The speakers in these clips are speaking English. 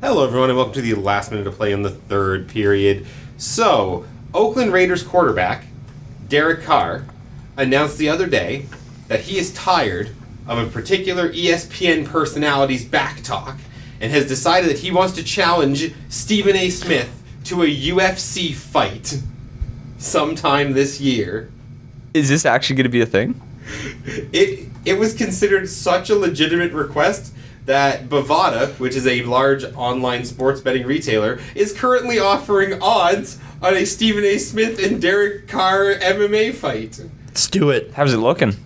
Hello, everyone, and welcome to the last minute of play in the third period. So, Oakland Raiders quarterback Derek Carr announced the other day that he is tired of a particular ESPN personality's backtalk and has decided that he wants to challenge Stephen A. Smith to a UFC fight sometime this year. Is this actually going to be a thing? It was considered such a legitimate request that Bovada, which is a large online sports betting retailer, is currently offering odds on a Stephen A. Smith and Derek Carr MMA fight. Let's do it. How's it looking?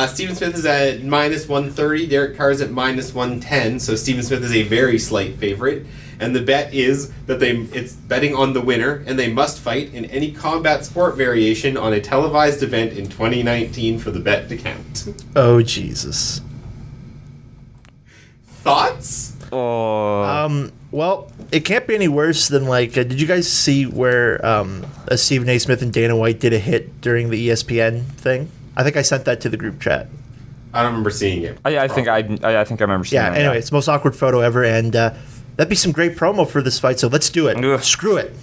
Stephen Smith is at minus 130, Derek Carr is at minus 110, so Stephen Smith is a very slight favorite. And the bet is that it's betting on the winner, and they must fight in any combat sport variation on a televised event in 2019 for the bet to count. Oh, Jesus. Thoughts? Oh. Well, it can't be any worse than, did you guys see where Stephen A. Smith and Dana White did a hit during the ESPN thing? I think I sent that to the group chat. I don't remember seeing it. I think I remember seeing Yeah, that. anyway, it's the most awkward photo ever, and that'd be some great promo for this fight, so let's do it. Ugh. Screw it.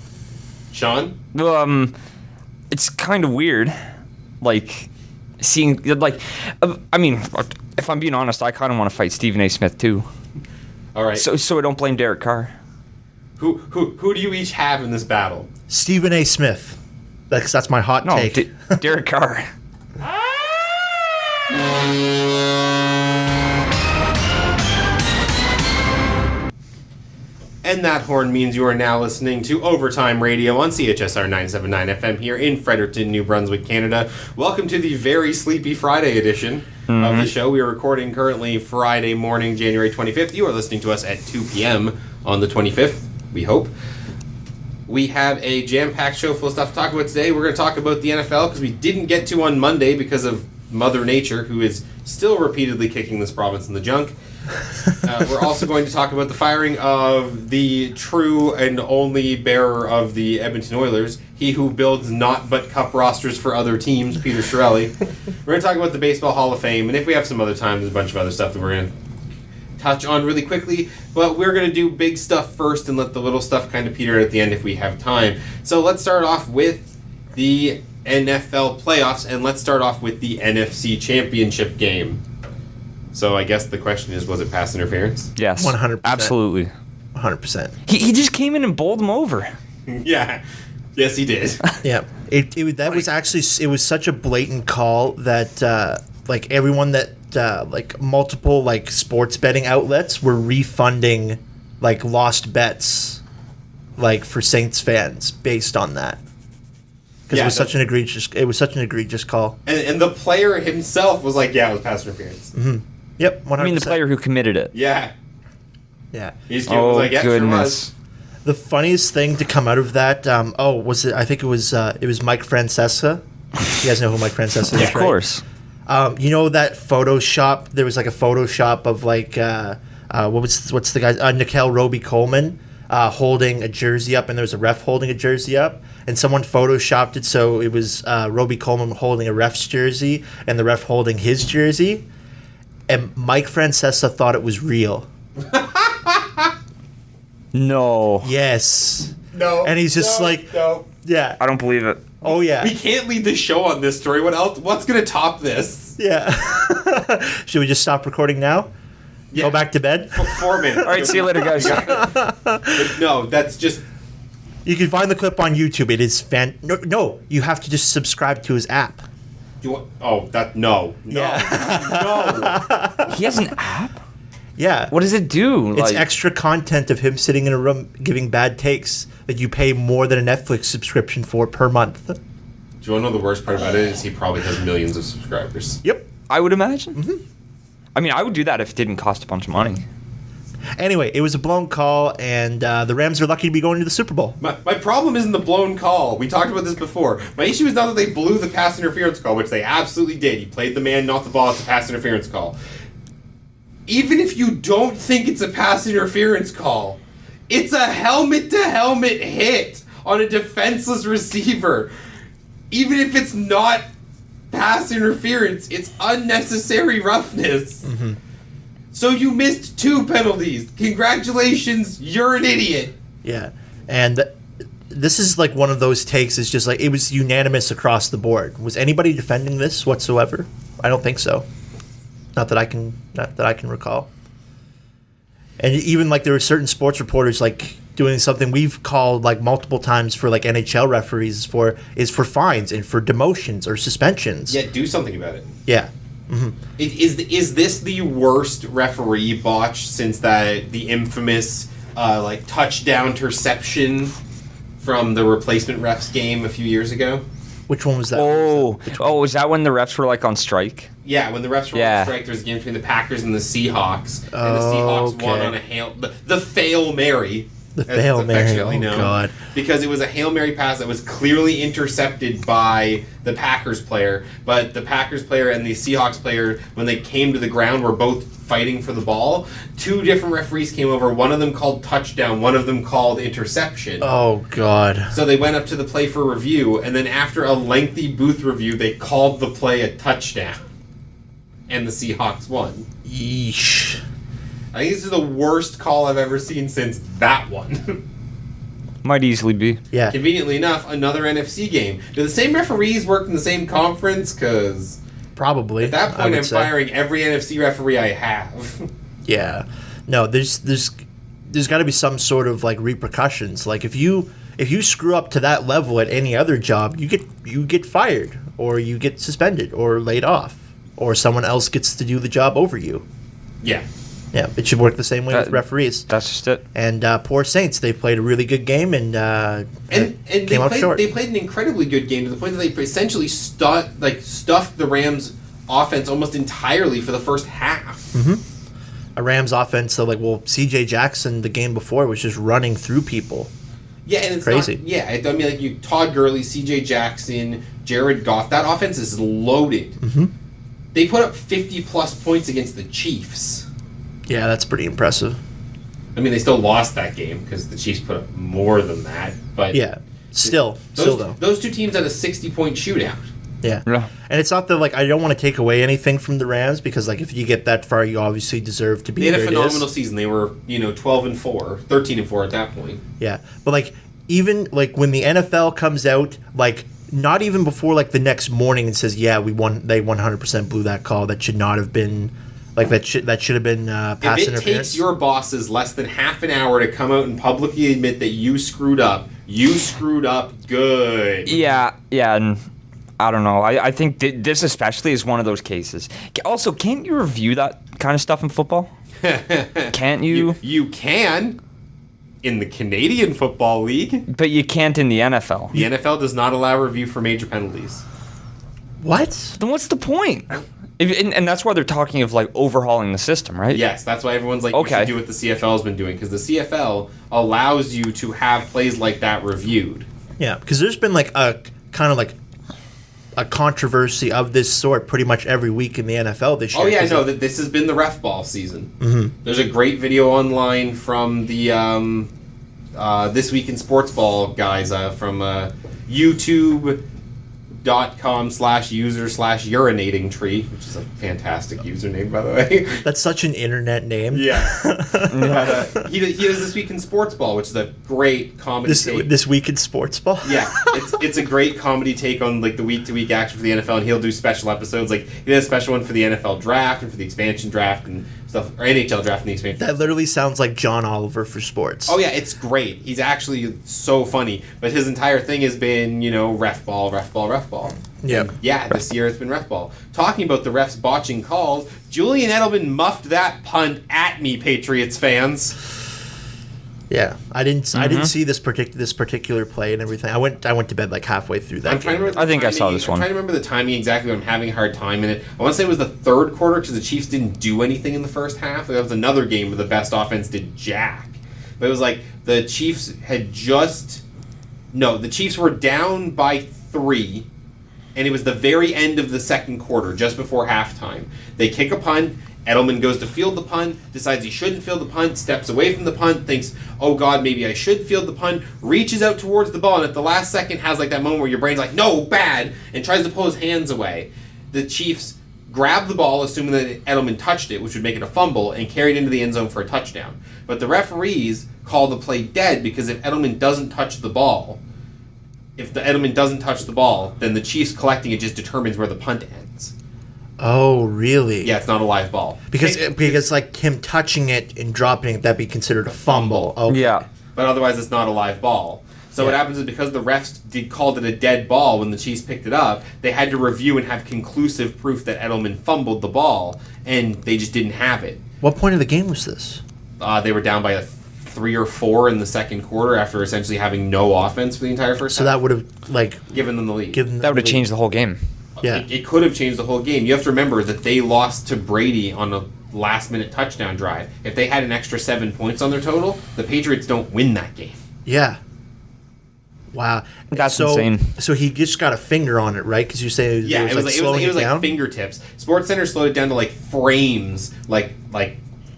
Sean? It's kind of weird, seeing, if I'm being honest, I kind of want to fight Stephen A. Smith, too. All right. So I don't blame Derek Carr. Who do you each have in this battle? Stephen A. Smith. That's my hot take. Derek Carr. And that horn means you are now listening to Overtime Radio on CHSR-979 FM here in Fredericton, New Brunswick, Canada. Welcome to the very sleepy Friday edition of the show. We are recording currently Friday morning, January 25th. You are listening to us at 2 p.m. on the 25th, we hope. We have a jam-packed show full of stuff to talk about today. We're going to talk about the NFL because we didn't get to on Monday because of Mother Nature, who is still repeatedly kicking this province in the junk. We're also going to talk about the firing of the true and only bearer of the Edmonton Oilers, he who builds not but cup rosters for other teams, Peter Chiarelli. We're going to talk about the Baseball Hall of Fame, and if we have some other time, there's a bunch of other stuff that we're going to touch on really quickly, but we're going to do big stuff first and let the little stuff kind of peter at the end if we have time. So let's start off with the NFL playoffs, and let's start off with the NFC Championship game. So I guess the question is, was it pass interference? Yes. 100%. Absolutely. 100%. He just came in and bowled him over. Yeah. Yes, he did. Yeah. That was actually, it was such a blatant call that, everyone that, multiple, sports betting outlets were refunding, lost bets, for Saints fans based on that. Because it was such an egregious call. And the player himself was like, yeah, it was pass interference. Mm-hmm. Yep, 100%. I mean, the player who committed it. Yeah. Yeah. Was like, yeah, goodness. Sure was. The funniest thing to come out of that, was it? I think it was Mike Francesa. You guys know who Mike Francesa is, Of course. You know that Photoshop? There was a Photoshop of what's the guy? Nickel Roby-Coleman holding a jersey up, and there was a ref holding a jersey up, and someone Photoshopped it so it was Roby-Coleman holding a ref's jersey and the ref holding his jersey, and Mike Francesa thought it was real. No. Yes. No. And he's just no. Yeah. I don't believe it. Oh, yeah. We can't lead the show on this story. What else? What's going to top this? Yeah. Should we just stop recording now? Yeah. Go back to bed? 4 minutes. All right, see you later, guys. No, that's just... You can find the clip on YouTube. It is No, you have to just subscribe to his app. No. Yeah. No. He has an app? Yeah. What does it do? It's extra content of him sitting in a room giving bad takes that you pay more than a Netflix subscription for per month. Do you want to know the worst part about it is he probably has millions of subscribers. Yep. I would imagine. Mm-hmm. I mean, I would do that if it didn't cost a bunch of money. Anyway, it was a blown call, and the Rams are lucky to be going to the Super Bowl. My problem isn't the blown call. We talked about this before. My issue is not that they blew the pass interference call, which they absolutely did. He played the man, not the ball. It's a pass interference call. Even if you don't think it's a pass interference call, it's a helmet-to-helmet hit on a defenseless receiver. Even if it's not pass interference, it's unnecessary roughness. Mm-hmm. So you missed 2 penalties. Congratulations, you're an idiot. Yeah, and this is like one of those takes. It's just like it was unanimous across the board. Was anybody defending this whatsoever? I don't think so. Not that I can recall. And even like there were certain sports reporters like doing something we've called like multiple times for like NHL referees for fines and for demotions or suspensions. Yeah, do something about it. Yeah. Mm-hmm. Is this the worst referee botch since the infamous like touchdown interception from the replacement refs game a few years ago? Which one was that? Was that when the refs were like on strike? Yeah, when the refs were on strike, there was a game between the Packers and the Seahawks, and the Seahawks won on the Fail Mary. The Fail Mary, oh God. Because it was a Hail Mary pass that was clearly intercepted by the Packers player, but the Packers player and the Seahawks player, when they came to the ground, were both fighting for the ball. 2 different referees came over, one of them called touchdown, one of them called interception. Oh God. So they went up to the play for review, and then after a lengthy booth review, they called the play a touchdown. And the Seahawks won. Yeesh. I think this is the worst call I've ever seen since that one. Might easily be. Yeah. Conveniently enough, another NFC game. Do the same referees work in the same conference? Because probably. At that point, I'm firing every NFC referee I have. Yeah. No, there's got to be some sort of like repercussions. Like if you screw up to that level at any other job, you get fired or you get suspended or laid off or someone else gets to do the job over you. Yeah. Yeah, it should work the same way with referees. That's just it. And poor Saints, they played a really good game and came up short. They played an incredibly good game to the point that they essentially stuffed the Rams' offense almost entirely for the first half. Mm-hmm. A Rams offense, so C.J. Jackson the game before was just running through people. Yeah, and it's crazy. Todd Gurley, C.J. Jackson, Jared Goff. That offense is loaded. Mm-hmm. They put up 50-plus points against the Chiefs. Yeah, that's pretty impressive. I mean, they still lost that game because the Chiefs put up more than that. But yeah, still though. Those 2 teams had a 60-point shootout. Yeah. And it's not that I don't want to take away anything from the Rams because if you get that far, you obviously deserve to be. They had a phenomenal season. They were 12-4, 13-4 at that point. Yeah, but even when the NFL comes out not even before the next morning and says they 100% blew that call, that should not have been. That should have been pass interference. If it takes your bosses less than half an hour to come out and publicly admit that you screwed up good. Yeah, and I don't know. I think this especially is one of those cases. Also, can't you review that kind of stuff in football? Can't you? You can in the Canadian Football League. But you can't in the NFL. The NFL does not allow review for major penalties. What? Then what's the point? And that's why they're talking of overhauling the system, right? Yes, that's why everyone's you should do what the CFL has been doing, because the CFL allows you to have plays like that reviewed. Yeah, because there's been a kind of a controversy of this sort pretty much every week in the NFL this year. Oh yeah, no, that this has been the ref ball season. Mm-hmm. There's a great video online from the This Week in Sports Ball guys from YouTube. .com/user/urinating tree, which is a fantastic username, by the way. That's such an internet name. Yeah. But, he does This Week in Sports Ball, which is a great comedy take. This Week in Sports Ball? Yeah. It's a great comedy take on the week-to-week action for the NFL, and he'll do special episodes. He did a special one for the NFL draft and for the expansion draft and stuff, or NHL draft and the expansion. That literally sounds like John Oliver for sports. Oh yeah, it's great. He's actually so funny, but his entire thing has been, ref ball. Yep. Yeah, this year it's been ref ball. Talking about the refs botching calls, Julian Edelman muffed that punt at me, Patriots fans. Yeah, I didn't see this particular play and everything. I went to bed halfway through that. I think I saw this one. I'm trying to remember the timing exactly, but I'm having a hard time in it. I want to say it was the third quarter because the Chiefs didn't do anything in the first half. That was another game where the best offense did jack. But it was the Chiefs the Chiefs were down by 3. And it was the very end of the second quarter, just before halftime. They kick a punt. Edelman goes to field the punt, decides he shouldn't field the punt, steps away from the punt, thinks, oh God, maybe I should field the punt, reaches out towards the ball, and at the last second has that moment where your brain's no, bad, and tries to pull his hands away. The Chiefs grabbed the ball, assuming that Edelman touched it, which would make it a fumble, and carried into the end zone for a touchdown. But the referees call the play dead because if Edelman doesn't touch the ball, then the Chiefs collecting it just determines where the punt ends. Oh, really? Yeah, it's not a live ball. Because like him touching it and dropping it, that'd be considered a fumble. Okay. Yeah. But otherwise, it's not a live ball. So what happens is because the refs called it a dead ball when the Chiefs picked it up, they had to review and have conclusive proof that Edelman fumbled the ball, and they just didn't have it. What point of the game was this? They were down by a 3 or 4 in the second quarter after essentially having no offense for the entire first half. So that would have given them the lead. That would have changed the whole game. Yeah. It could have changed the whole game. You have to remember that they lost to Brady on a last-minute touchdown drive. If they had an extra 7 points on their total, the Patriots don't win that game. Yeah. Wow. That's insane. So he just got a finger on it, right? Because you say it was like fingertips. SportsCenter slowed it down to like frames, like a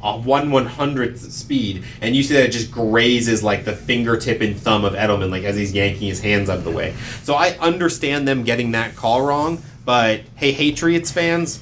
1/100th speed, and you see that it just grazes like the fingertip and thumb of Edelman, like as he's yanking his hands out of the way. So I understand them getting that call wrong, but hey, Patriots fans,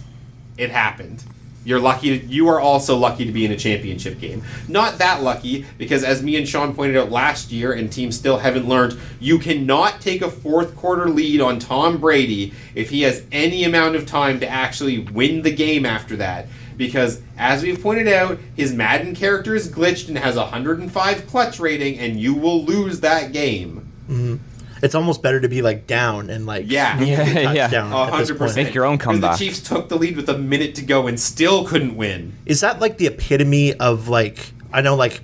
it happened. You are also lucky to be in a championship game. Not that lucky, because as me and Sean pointed out last year, and teams still haven't learned, you cannot take a fourth quarter lead on Tom Brady if he has any amount of time to actually win the game after that. Because, as we've pointed out, his Madden character is glitched and has a 105 clutch rating, and you will lose that game. Mm-hmm. It's almost better to be like down and like Yeah. 100%. Make your own comeback. The Chiefs took the lead with a minute to go and still couldn't win. Is that like the epitome of like, I know like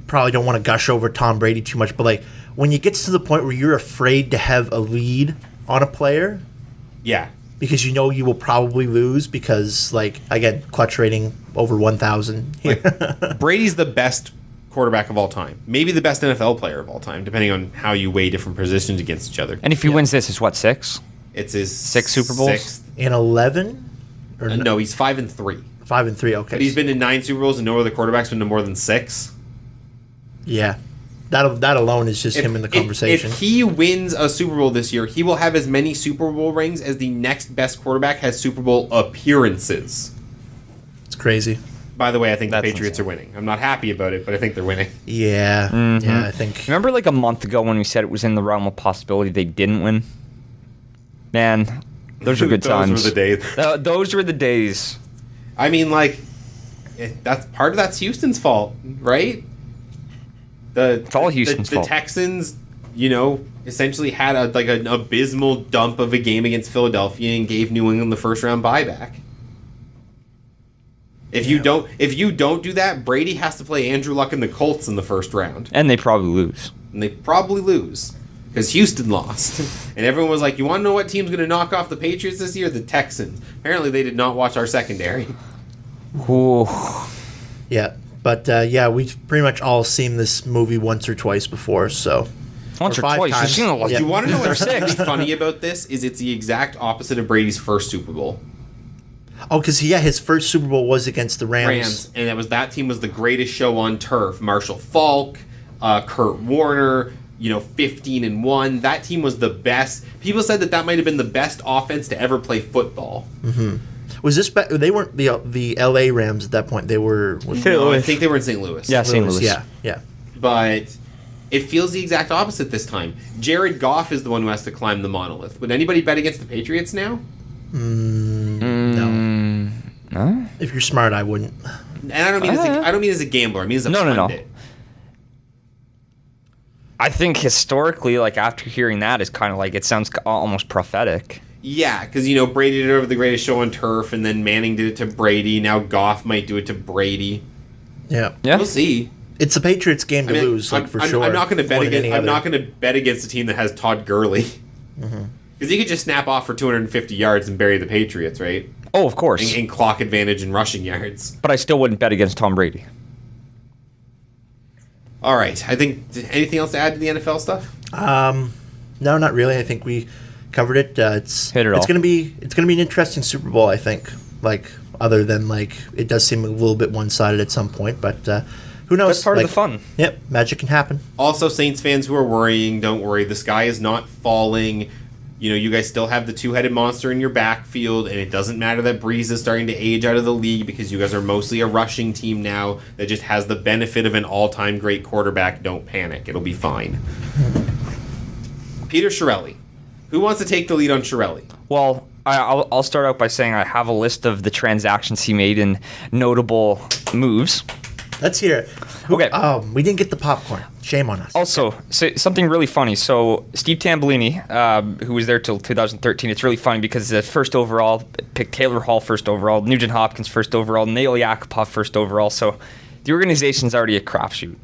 probably don't want to gush over Tom Brady too much, but like when you get to the point where you're afraid to have a lead on a player, yeah, because you know you will probably lose because like again clutch rating over 1,000. Like, Brady's the best quarterback of all time, maybe the best NFL player of all time, depending on how you weigh different positions against each other. And if he wins this, it's what, 6? It's his 6 Super Bowls? 6th. In 11? Or no, he's 5-3. 5-3, okay. But he's been in 9 Super Bowls, and no other quarterback's been to more than 6. Yeah. That alone is just him in the conversation. If he wins a Super Bowl this year, he will have as many Super Bowl rings as the next best quarterback has Super Bowl appearances. It's crazy. By the way, I think the That's Patriots are winning. I'm not happy about it, but I think they're winning. Yeah. Mm-hmm. Yeah, I think. Remember like a month ago when we said it was in the realm of possibility they didn't win? Man, those are good times. Those were the days. Those were the days. I mean, like, that's Houston's fault, right? It's all Houston's fault. The Texans, essentially had an abysmal dump of a game against Philadelphia and gave New England the first round buyback. If you don't do that, Brady has to play Andrew Luck and the Colts in the first round. And they probably lose. Because Houston lost. And everyone was like, you want to know what team's going to knock off the Patriots this year? The Texans. Apparently they did not watch our secondary. Ooh. Yeah. But, we've pretty much all seen this movie once or twice before, so... Once or twice. Times. You've seen it. Yeah. You want to know what's really funny about this? Is it's the exact opposite of Brady's first Super Bowl. Oh, because his first Super Bowl was against the Rams. And that team was the greatest show on turf. Marshall Faulk, Kurt Warner, 15-1. That team was the best. People said that might have been the best offense to ever play football. Mm-hmm. Was this they weren't the L.A. Rams at that point? They were. No, I think they were in St. Louis. Yeah, St. Louis. Yeah. But it feels the exact opposite this time. Jared Goff is the one who has to climb the monolith. Would anybody bet against the Patriots now? No. No? If you're smart, I wouldn't. And I don't mean as a gambler. I mean as a pundit. I think historically, like after hearing that, it's kind of like it sounds almost prophetic. Yeah, because Brady did it over the greatest show on turf, and then Manning did it to Brady. Now Goff might do it to Brady. Yeah. We'll see. It's the Patriots' game to lose, for sure. I'm not going to bet against. I'm not going to bet against a team that has Todd Gurley. Because he could just snap off for 250 yards and bury the Patriots, right? Oh, of course. And clock advantage and rushing yards. But I still wouldn't bet against Tom Brady. All right. I think anything else to add to the NFL stuff? No, not really. I think we covered it. Hit it all. It's gonna be an interesting Super Bowl. I think. Other than it does seem a little bit one-sided at some point, but who knows? That's part of the fun. Yep, magic can happen. Also, Saints fans who are worrying, don't worry. The sky is not falling. You guys still have the two-headed monster in your backfield, and it doesn't matter that Breeze is starting to age out of the league because you guys are mostly a rushing team now that just has the benefit of an all-time great quarterback. Don't panic. It'll be fine. Peter Chiarelli. Who wants to take the lead on Chiarelli? Well, I'll start out by saying I have a list of the transactions he made in notable moves. Let's hear it. Okay. We didn't get the popcorn. Shame on us. Also, something really funny. So Steve Tambellini, who was there till 2013, it's really funny because the first overall picked Taylor Hall first overall, Nugent Hopkins first overall, Nail Yakupov first overall. So the organization's already a crapshoot.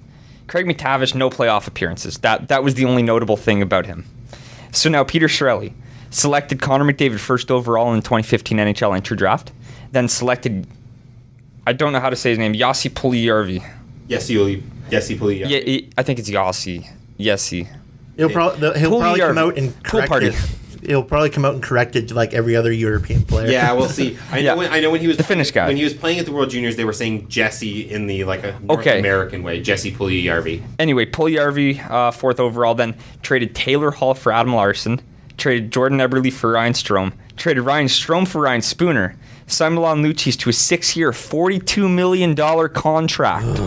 Craig McTavish, no playoff appearances. That was the only notable thing about him. So now Peter Chiarelli selected Connor McDavid first overall in the 2015 NHL entry draft, then selected, I don't know how to say his name, Yossi Puljujärvi. Yessi Puljujärvi. Yeah, I think it's Yossi. Yessi. He'll probably come out and correct it. He'll probably come out and correct it like every other European player. Yeah, we'll see. I know when he was the Finnish guy. When he was playing at the World Juniors, they were saying Jesse in the a North American way. Jesse Puljujärvi. Anyway, Puljujärvi, fourth overall, then traded Taylor Hall for Adam Larsson, traded Jordan Eberle for Ryan Strome, traded Ryan Strome for Ryan Spooner, signed Milan Lucic to a 6-year, $42 million contract,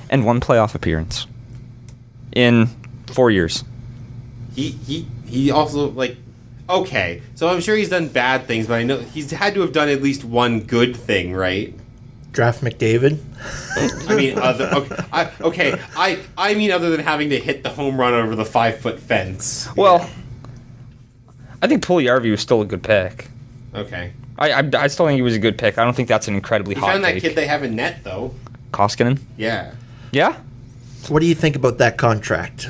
and one playoff appearance in 4 years. He also okay, so I'm sure he's done bad things, but I know he's had to have done at least one good thing, right? Draft McDavid. I mean, I mean, other than having to hit the home run over the 5-foot fence. Well, I think Puljujärvi was still a good pick. Okay. I still think he was a good pick. I don't think that's an incredibly hot found take. that kid they have in net, though. Koskinen? Yeah. Yeah? What do you think about that contract?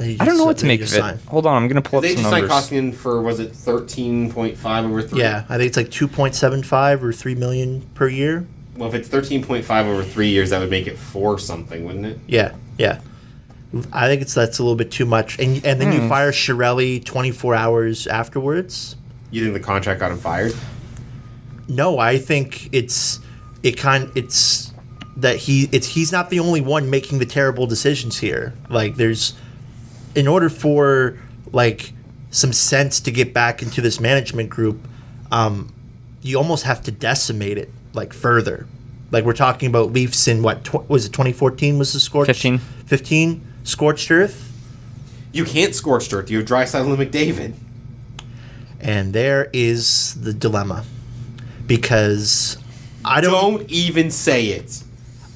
I don't know what to make of it. Hold on, I'm going to pull up some numbers. They just signed Koskinen for, was it 13.5 over 3? Yeah, I think it's like 2.75 or $3 million per year. Well, if it's 13.5 over 3 years, that would make it 4 something, wouldn't it? Yeah. I think that's a little bit too much. And then you fire Chiarelli 24 hours afterwards. You think the contract got him fired? No, I think he's not the only one making the terrible decisions here. In order for some sense to get back into this management group, you almost have to decimate it further. We're talking about Leafs in was it 2014 was the scorched 15 scorched earth. You can't scorched earth. You have Draisaitl and McDavid. And there is the dilemma, because I don't even say it.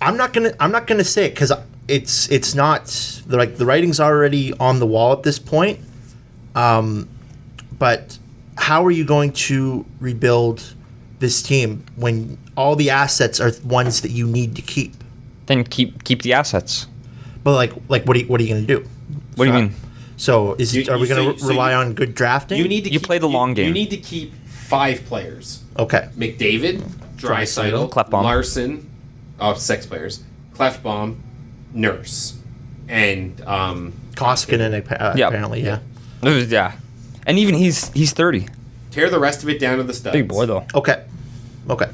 I'm not gonna say it because it's not the writing's already on the wall at this point. But how are you going to rebuild this team when all the assets are ones that you need to keep? Then keep the assets. But what are you going to do? What do you mean? So are we going to rely on good drafting? You play the long game. You need to keep 5 players. Okay. McDavid, Draisaitl, Klefbom. Larson, 6 players. Klefbom, Nurse, and Koskinen apparently, yeah. Yeah. And even he's 30. Tear the rest of it down to the studs. Big boy though. Okay. What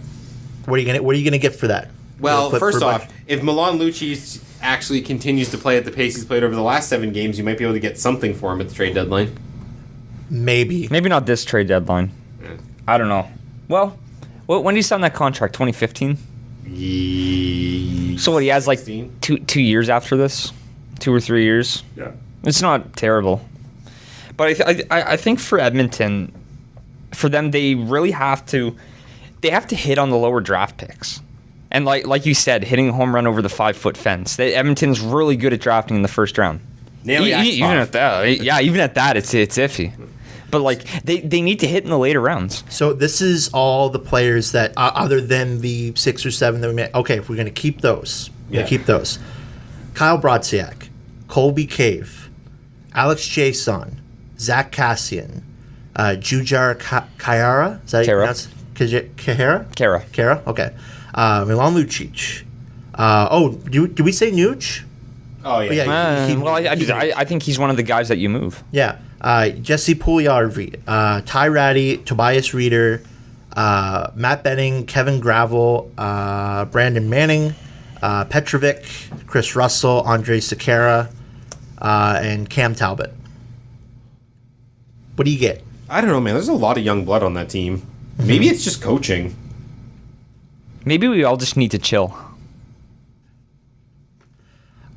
are you gonna get for that? Well, first off, if Milan Lucic actually continues to play at the pace he's played over the last 7 games, you might be able to get something for him at the trade deadline. Maybe not this trade deadline. Yeah. I don't know. Well, when did he sign that contract? 2015. So what? He has 2 years after this, 2 or 3 years. Yeah. It's not terrible, but I think for Edmonton, for them, they really have to hit on the lower draft picks. And like you said, hitting a home run over the 5-foot fence. Edmonton's really good at drafting in the first round. Even at that, it's iffy. But they need to hit in the later rounds. So this is all the players that, other than the 6 or 7 that we made. Okay, if we're going to keep those, keep those. Kyle Brodziak, Colby Cave, Alex Jason, Zach Kassian, Jujhar Khaira. Is that how you pronounce it? Khaira? Okay. Milan Lucic. Do we say Nuge? Oh, yeah. I think he's one of the guys that you move. Yeah. Jesse Puljujärvi, Ty Ratty, Tobias Reeder, Matt Benning, Kevin Gravel, Brandon Manning, Petrovic, Chris Russell, Andre Sekera, and Cam Talbot. What do you get? I don't know, man. There's a lot of young blood on that team. Maybe it's just coaching. Maybe we all just need to chill.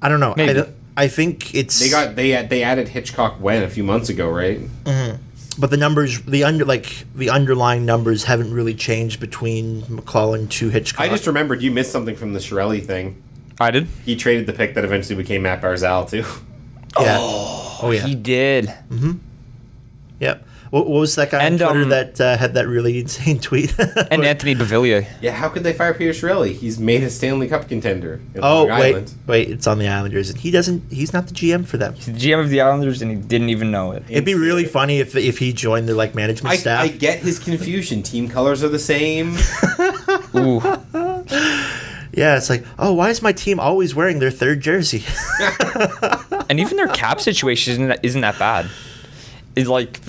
I don't know. Maybe. I think it's They added Hitchcock when a few months ago, right? but the numbers, the underlying numbers haven't really changed between McClellan to Hitchcock. I just remembered you missed something from the Chiarelli thing. I did. He traded the pick that eventually became Matt Barzal too. Yeah. Oh yeah. He did. Yep. What was that guy on Twitter that had that really insane tweet? And Anthony Beauvillier. Yeah, how could they fire Peter Chiarelli? He's made a Stanley Cup contender. At Oh Long wait, Island. it's on the Islanders. He's not the GM for them. He's the GM of the Islanders, and he didn't even know it. It'd be really funny if he joined their management staff. I get his confusion. Team colors are the same. Ooh. Yeah, it's like, oh, why is my team always wearing their third jersey? And even their cap situation isn't that bad. It's like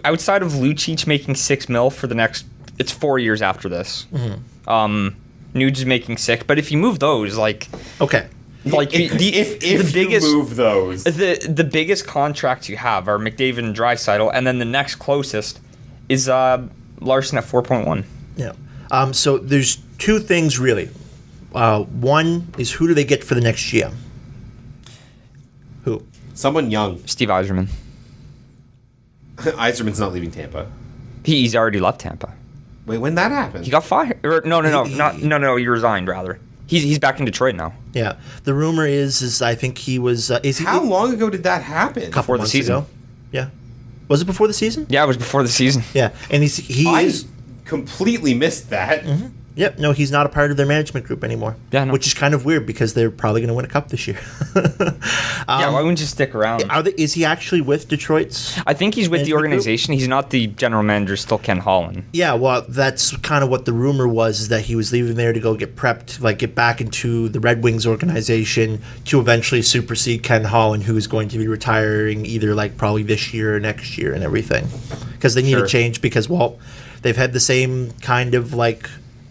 outside of Lucic making $6 million for the next, it's 4 years after this. Nuge is making $6 million, but if you move those, like, Okay. like if the biggest you move those, the biggest contracts you have are McDavid and Draisaitl, and then the next closest is Larson at 4.1. Yeah. So there's two things really. One is who do they get for the next GM? Who? someone young. Steve Yzerman. Yzerman's not leaving Tampa. He's already left Tampa. Wait, when that happened? He got fired. No. He resigned rather. He's back in Detroit now. Yeah. The rumor is I think he was. How long ago did that happen? Before the season. Ago. Yeah. Was it before the season? Yeah, it was before the season. Yeah, and he I is. completely missed that. Yep. No, he's not a part of their management group anymore. Yeah, no. Which is kind of weird because they're probably going to win a cup this year. Yeah, why wouldn't you stick around? Is he actually with Detroit's? I think he's with the management group? organization. He's not the general manager. Still Ken Holland. Yeah, well, that's kind of what the rumor was, is that he was leaving there to go get prepped, get back into the Red Wings organization to eventually supersede Ken Holland, who is going to be retiring either probably this year or next year and everything. Because they need Sure. to change because, well, they've had the same kind of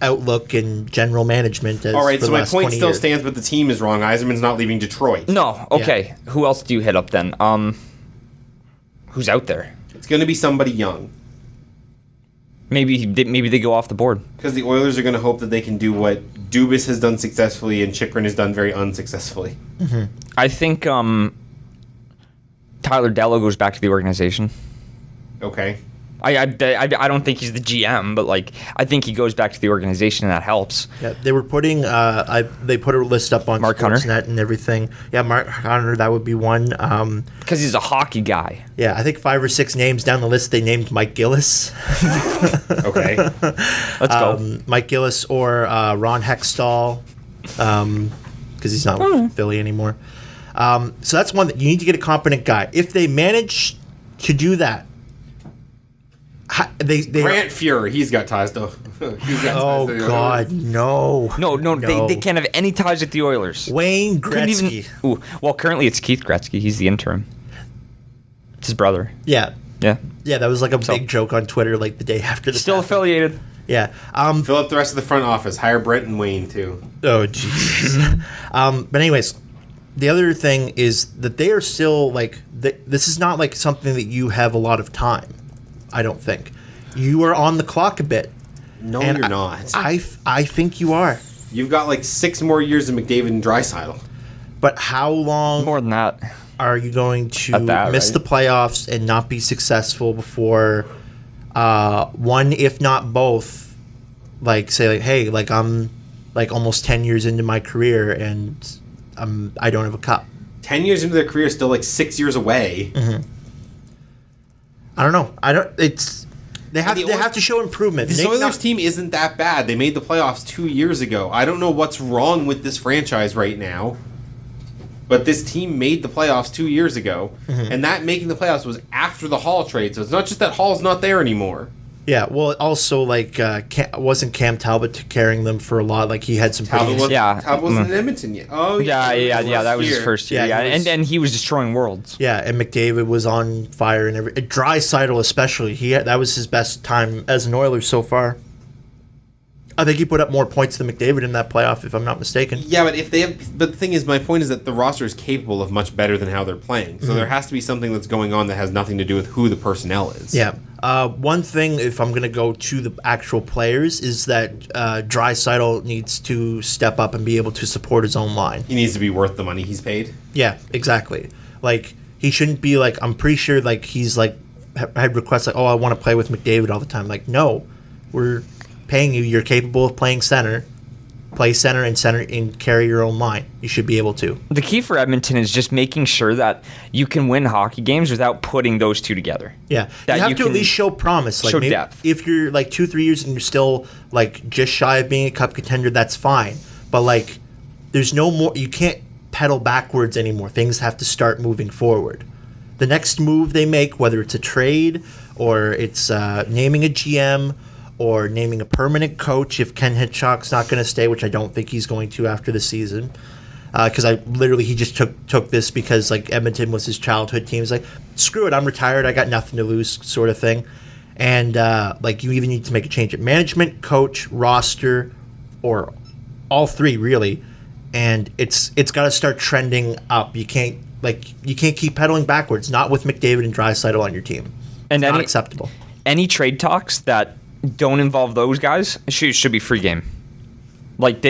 outlook and general management as All right, for so the my last point 20 still years. stands, but the team is wrong. Yzerman's not leaving Detroit. No. Okay. Who else do you hit up then? Who's out there? It's going to be somebody young. Maybe they go off the board. Because the Oilers are going to hope that they can do what Dubas has done successfully and Chychrun has done very unsuccessfully. I think Tyler Dello goes back to the organization. Okay. I don't think he's the GM, but I think he goes back to the organization and that helps. Yeah, they were putting. They put a list up on Mark Hunter? Sportsnet and everything. Yeah, Mark Hunter, that would be one. Because he's a hockey guy. Yeah, I think 5 or 6 names down the list. They named Mike Gillis. Okay. Let's go. Mike Gillis or Ron Hextall, because he's not with Philly anymore. So that's one that you need to get a competent guy. If they manage to do that, they Grant Fuhrer, he's got ties to. Oh God, no. No. They can't have any ties with the Oilers. Wayne Couldn't Gretzky. Well, currently it's Keith Gretzky. He's the interim. It's his brother. Yeah, Yeah. that was a big joke on Twitter the day after the Still affiliated. Yeah. Fill up the rest of the front office. Hire Brent and Wayne, too. Oh, jeez. But anyways, the other thing is that they are still, this is not, something that you have a lot of time, I don't think. You are on the clock a bit. No, and you're not. I think you are. You've got 6 more years of McDavid and Draisaitl. But how long More than that. are you going to At that, miss right? the playoffs and not be successful before one, if not both, say, hey, I'm almost 10 years into my career and I don't have a cup. 10 years into their career, still 6 years away. I don't know. They have to show improvement. This Oilers team isn't that bad. They made the playoffs 2 years ago. I don't know what's wrong with this franchise right now, but this team made the playoffs 2 years ago, and that making the playoffs was after the Hall trade. So it's not just that Hall's not there anymore. Yeah, well, also, wasn't Cam Talbot carrying them for a lot? He had some Talbot pretty... wasn't in Edmonton yet. Oh, Yeah. That was his first year. Yeah, Yeah, and he was destroying worlds. Yeah, and McDavid was on fire and Draisaitl especially. That was his best time as an Oiler so far. I think he put up more points than McDavid in that playoff, if I'm not mistaken. Yeah, but but the thing is, my point is that the roster is capable of much better than how they're playing. So there has to be something that's going on that has nothing to do with who the personnel is. Yeah. One thing, if I'm going to go to the actual players, is that Draisaitl needs to step up and be able to support his own line. He needs to be worth the money he's paid. Yeah, exactly. Like, he shouldn't be like, I'm pretty sure like he's like had requests like, oh, I want to play with McDavid all the time. Like, no, we're paying you. You're capable of playing center. Play center and carry your own line. You should be able to. The key for Edmonton is just making sure that you can win hockey games without putting those two together. Yeah, that you have to at least show promise. Like show maybe depth. If you're like 2-3 years and you're still like just shy of being a cup contender, that's fine. But like, there's no more. You can't pedal backwards anymore. Things have to start moving forward. The next move they make, whether it's a trade or it's naming a GM or naming a permanent coach if Ken Hitchcock's not going to stay, which I don't think he's going to after the season. Because he just took this because like Edmonton was his childhood team. He's like, screw it, I'm retired, I got nothing to lose, sort of thing. And like you even need to make a change at management, coach, roster, or all three really. And it's got to start trending up. You can't keep pedaling backwards. Not with McDavid and Draisaitl on your team. It's not acceptable. Any trade talks that don't involve those guys should be free game. Like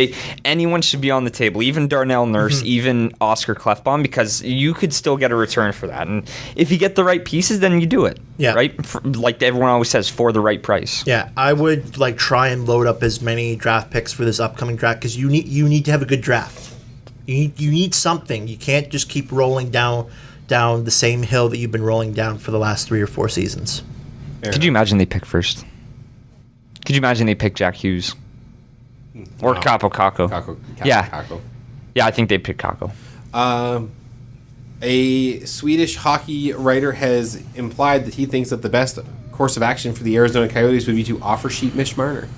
anyone should be on the table, even Darnell Nurse, even Oscar Klefbom, because you could still get a return for that. And if you get the right pieces, then you do it. Yeah. Right? Like everyone always says, for the right price. Yeah, I would like try and load up as many draft picks for this upcoming draft because you need to have a good draft. You need something. You can't just keep rolling down the same hill that you've been rolling down for the last 3 or 4 seasons. Could you imagine they pick first? Could you imagine they pick Jack Hughes? Or Capo Kakko? Yeah. Kakko. Yeah, I think they'd pick Kakko. A Swedish hockey writer has implied that he thinks that the best course of action for the Arizona Coyotes would be to offer sheet Mitch Marner.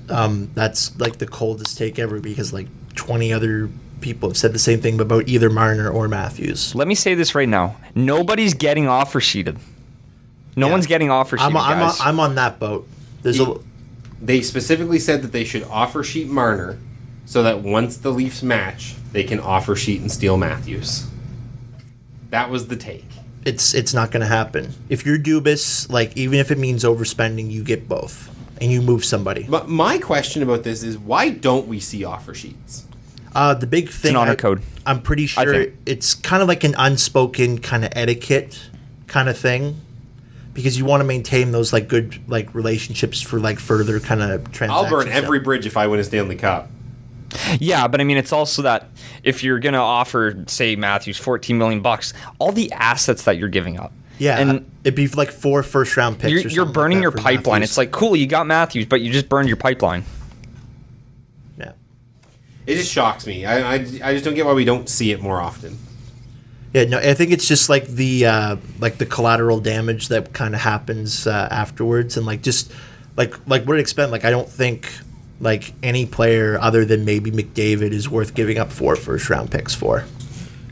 That's like the coldest take ever because like 20 other people have said the same thing about either Marner or Matthews. Let me say this right now. Nobody's getting offer sheeted. No one's getting offer sheeted, guys. I'm on that boat. They specifically said that they should offer sheet Marner so that once the Leafs match, they can offer sheet and steal Matthews. That was the take. It's not going to happen. If you're Dubas, like even if it means overspending, you get both and you move somebody. But my question about this is why don't we see offer sheets? The big thing, It's an honor code. I'm pretty sure it's kind of like an unspoken kind of etiquette kind of thing. Because you want to maintain those like good like relationships for like further kind of transactions. I'll burn every bridge if I win a Stanley Cup. Yeah, but I mean, it's also that if you're gonna offer, say, Matthews $14 million, all the assets that you're giving up. Yeah, and it'd be like 4 first-round picks. You're burning your pipeline. Matthews. It's like cool, you got Matthews, but you just burned your pipeline. Yeah, it just shocks me. I just don't get why we don't see it more often. Yeah, no, I think it's just like the collateral damage that kind of happens afterwards, and like just like what it expect. Like I don't think like any player other than maybe McDavid is worth giving up 4 first-round picks for.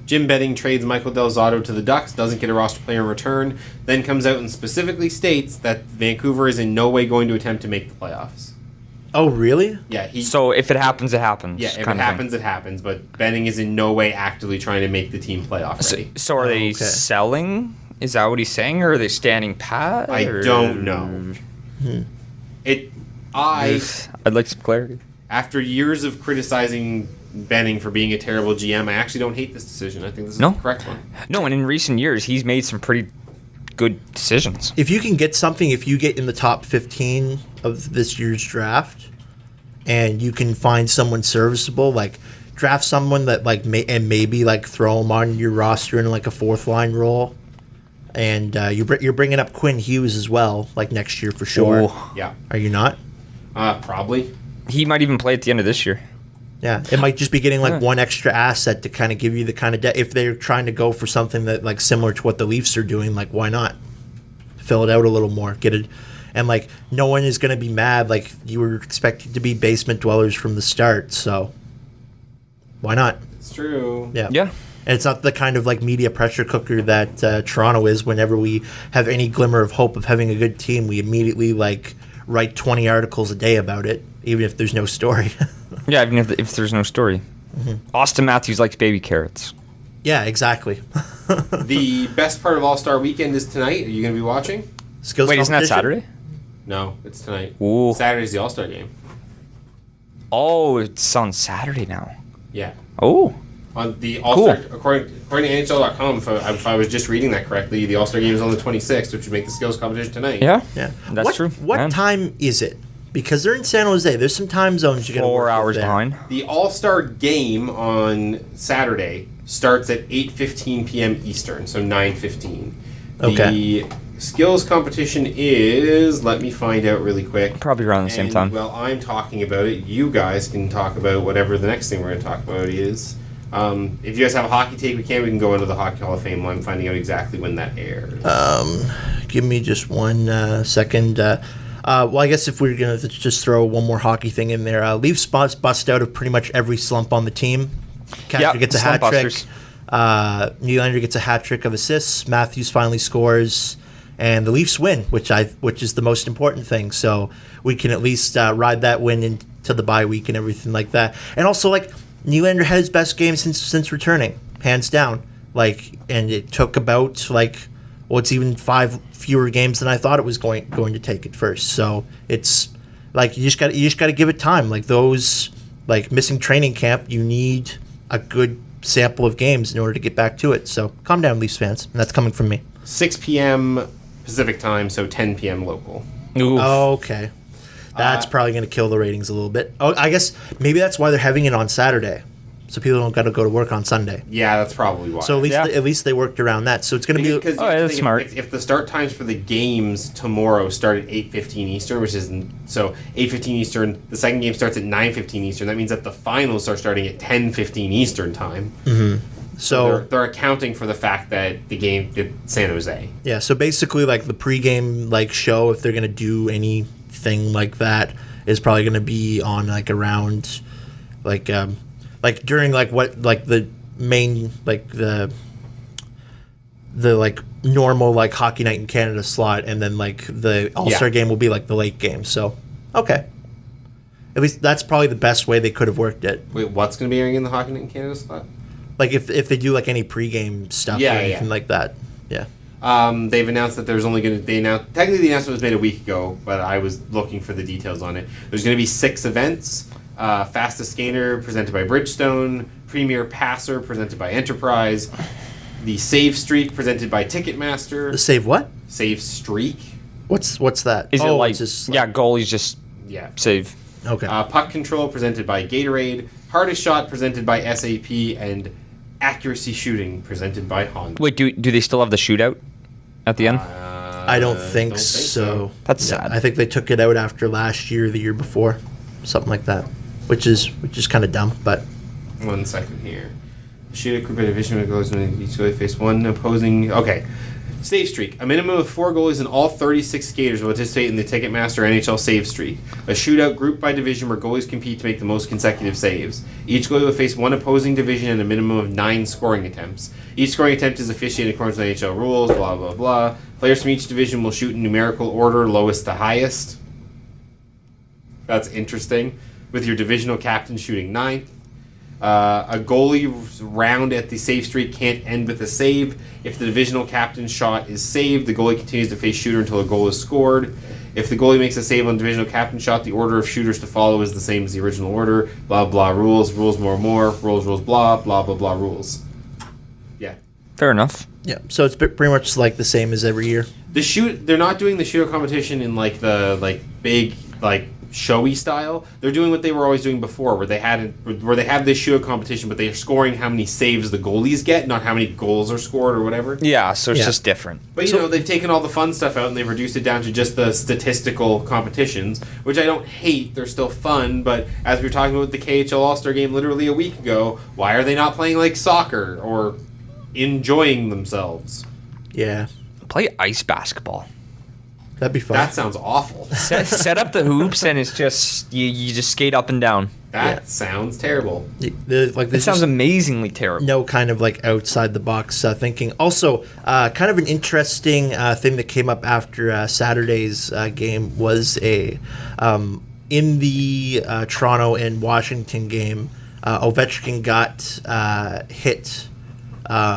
Jim Betting trades Michael Del Zotto to the Ducks, doesn't get a roster player in return, then comes out and specifically states that Vancouver is in no way going to attempt to make the playoffs. Oh, really? Yeah. So if it happens, it happens. Yeah, if it happens, it happens. But Benning is in no way actively trying to make the team playoff ready. So are they selling? Is that what he's saying, or are they standing pat? I don't know. I'd like some clarity. After years of criticizing Benning for being a terrible GM, I actually don't hate this decision. I think this is the correct one. No, and in recent years, he's made some pretty good decisions. If you can get something, if you get in the top 15 of this year's draft, and you can find someone serviceable, like draft someone that like maybe like throw them on your roster in like a 4th line role, and you're bringing up Quinn Hughes as well, like next year for sure. Oh. Yeah. Are you not? Probably. He might even play at the end of this year. Yeah, it might just be getting like one extra asset to kind of give you the kind of if they're trying to go for something that like similar to what the Leafs are doing, like why not fill it out a little more, get it, and like no one is going to be mad. Like you were expected to be basement dwellers from the start, so why not? It's true. Yeah, Yeah. And it's not the kind of like media pressure cooker that Toronto is. Whenever we have any glimmer of hope of having a good team, we immediately like write 20 articles a day about it, even if there's no story. Yeah, even if there's no story. Austin Matthews likes baby carrots. Yeah, exactly. The best part of All-Star Weekend is tonight. Are you going to be watching? Skills Wait, isn't that competition? Saturday? No, it's tonight. Ooh. Saturday's the All-Star game. Oh, it's on Saturday now. Yeah. Oh. On the All-Star, Cool. according to NHL.com, if I was just reading that correctly, the All-Star game is on the 26th, which would make the skills competition tonight. Yeah? Yeah, That's true. What Man. time is it? Because they're in San Jose. There's some time zones you got to 4 work with hours there. behind. The All-Star game on Saturday starts at 8:15 p.m. Eastern, so 9:15. Okay. The skills competition is, let me find out really quick. Probably around the same And time. While I'm talking about it, you guys can talk about whatever the next thing we're going to talk about is. If you guys have a hockey take, we can go into the Hockey Hall of Fame while I'm finding out exactly when that airs. Give me just one second. Well, I guess if we're going to just throw one more hockey thing in there, Leafs bust out of pretty much every slump on the team. Catcher Yep, gets a slump hat trick. busters. Nylander gets a hat trick of assists. Matthews finally scores, and the Leafs win, which is the most important thing. So we can at least ride that win into the bye week and everything like that. And also, like, Nylander had his best game since returning, hands down. Like, and it took about it's even 5 fewer games than I thought it was going to take at first. So it's like you just got to give it time. Like those missing training camp, you need a good sample of games in order to get back to it. So calm down, Leafs fans, and that's coming from me. 6 p.m. Pacific time, so 10 p.m. local. Oof. Okay, that's probably going to kill the ratings a little bit. Oh, I guess maybe that's why they're having it on Saturday, so people don't got to go to work on Sunday. Yeah, that's probably why. So at least they worked around that. So it's going to be Because Oh, yeah, that's smart. If the start times for the games tomorrow start at 8:15 Eastern, which is so 8:15 Eastern, the second game starts at 9:15 Eastern. That means that the finals start starting at 10:15 Eastern time. so They're accounting for the fact that the game did San Jose. yeah. So basically, like the pregame show, if they're going to do anything like that, is probably going to be on around during the main the normal hockey night in Canada slot, and then the All-Star game will be the late game. So okay, at least that's probably the best way they could have worked it. Wait, what's going to be airing in the Hockey Night in Canada slot? If they do any pregame stuff or anything like that. Yeah. They've announced that there's only going to. Technically, the announcement was made a week ago, but I was looking for the details on it. There's going to be 6 events. Fastest Skater presented by Bridgestone, Premier Passer presented by Enterprise, the Save Streak presented by Ticketmaster. The save what? Save Streak, What's that? Is it it's just goalies just yeah. save? Okay. Puck Control presented by Gatorade, Hardest Shot presented by SAP, and Accuracy Shooting presented by Honda. Wait, do they still have the shootout at the end? I don't think so. That's Yeah, sad. I think they took it out after last year, or the year before, something like that, which is kind of dumb. But 1 second here. Shoot a group of division goes when each goalie face one opposing. Okay. Save Streak. A minimum of 4 goalies and all 36 skaters will participate in the Ticketmaster NHL Save Streak. A shootout grouped by division where goalies compete to make the most consecutive saves. Each goalie will face one opposing division and a minimum of 9 scoring attempts. Each scoring attempt is officiated in accordance with NHL rules, blah, blah, blah. Players from each division will shoot in numerical order, lowest to highest. That's interesting. With your divisional captain shooting 9th. A goalie round at the save streak can't end with a save. If the divisional captain's shot is saved, the goalie continues to face shooter until a goal is scored. If the goalie makes a save on divisional captain shot, the order of shooters to follow is the same as the original order. Blah, blah, rules, more, rules, blah, blah, blah, blah, rules. Yeah. Fair enough. yeah, so it's pretty much the same as every year. They're not doing the shootout competition in the big showy style. They're doing what they were always doing before, where they have this shootout competition, but they're scoring how many saves the goalies get, not how many goals are scored or whatever. Yeah, so it's Yeah. just different. But they've taken all the fun stuff out and they've reduced it down to just the statistical competitions, which I don't hate. They're still fun, but as we were talking about the KHL All-Star game literally a week ago, why are they not playing soccer or enjoying themselves? Yeah, Play ice basketball. that'd be fun. That sounds awful. Set up the hoops and it's just you just skate up and down. That sounds terrible. It sounds amazingly terrible. No kind of like outside the box thinking. Also, kind of an interesting thing that came up after Saturday's game was in the Toronto and Washington game, Ovechkin got hit.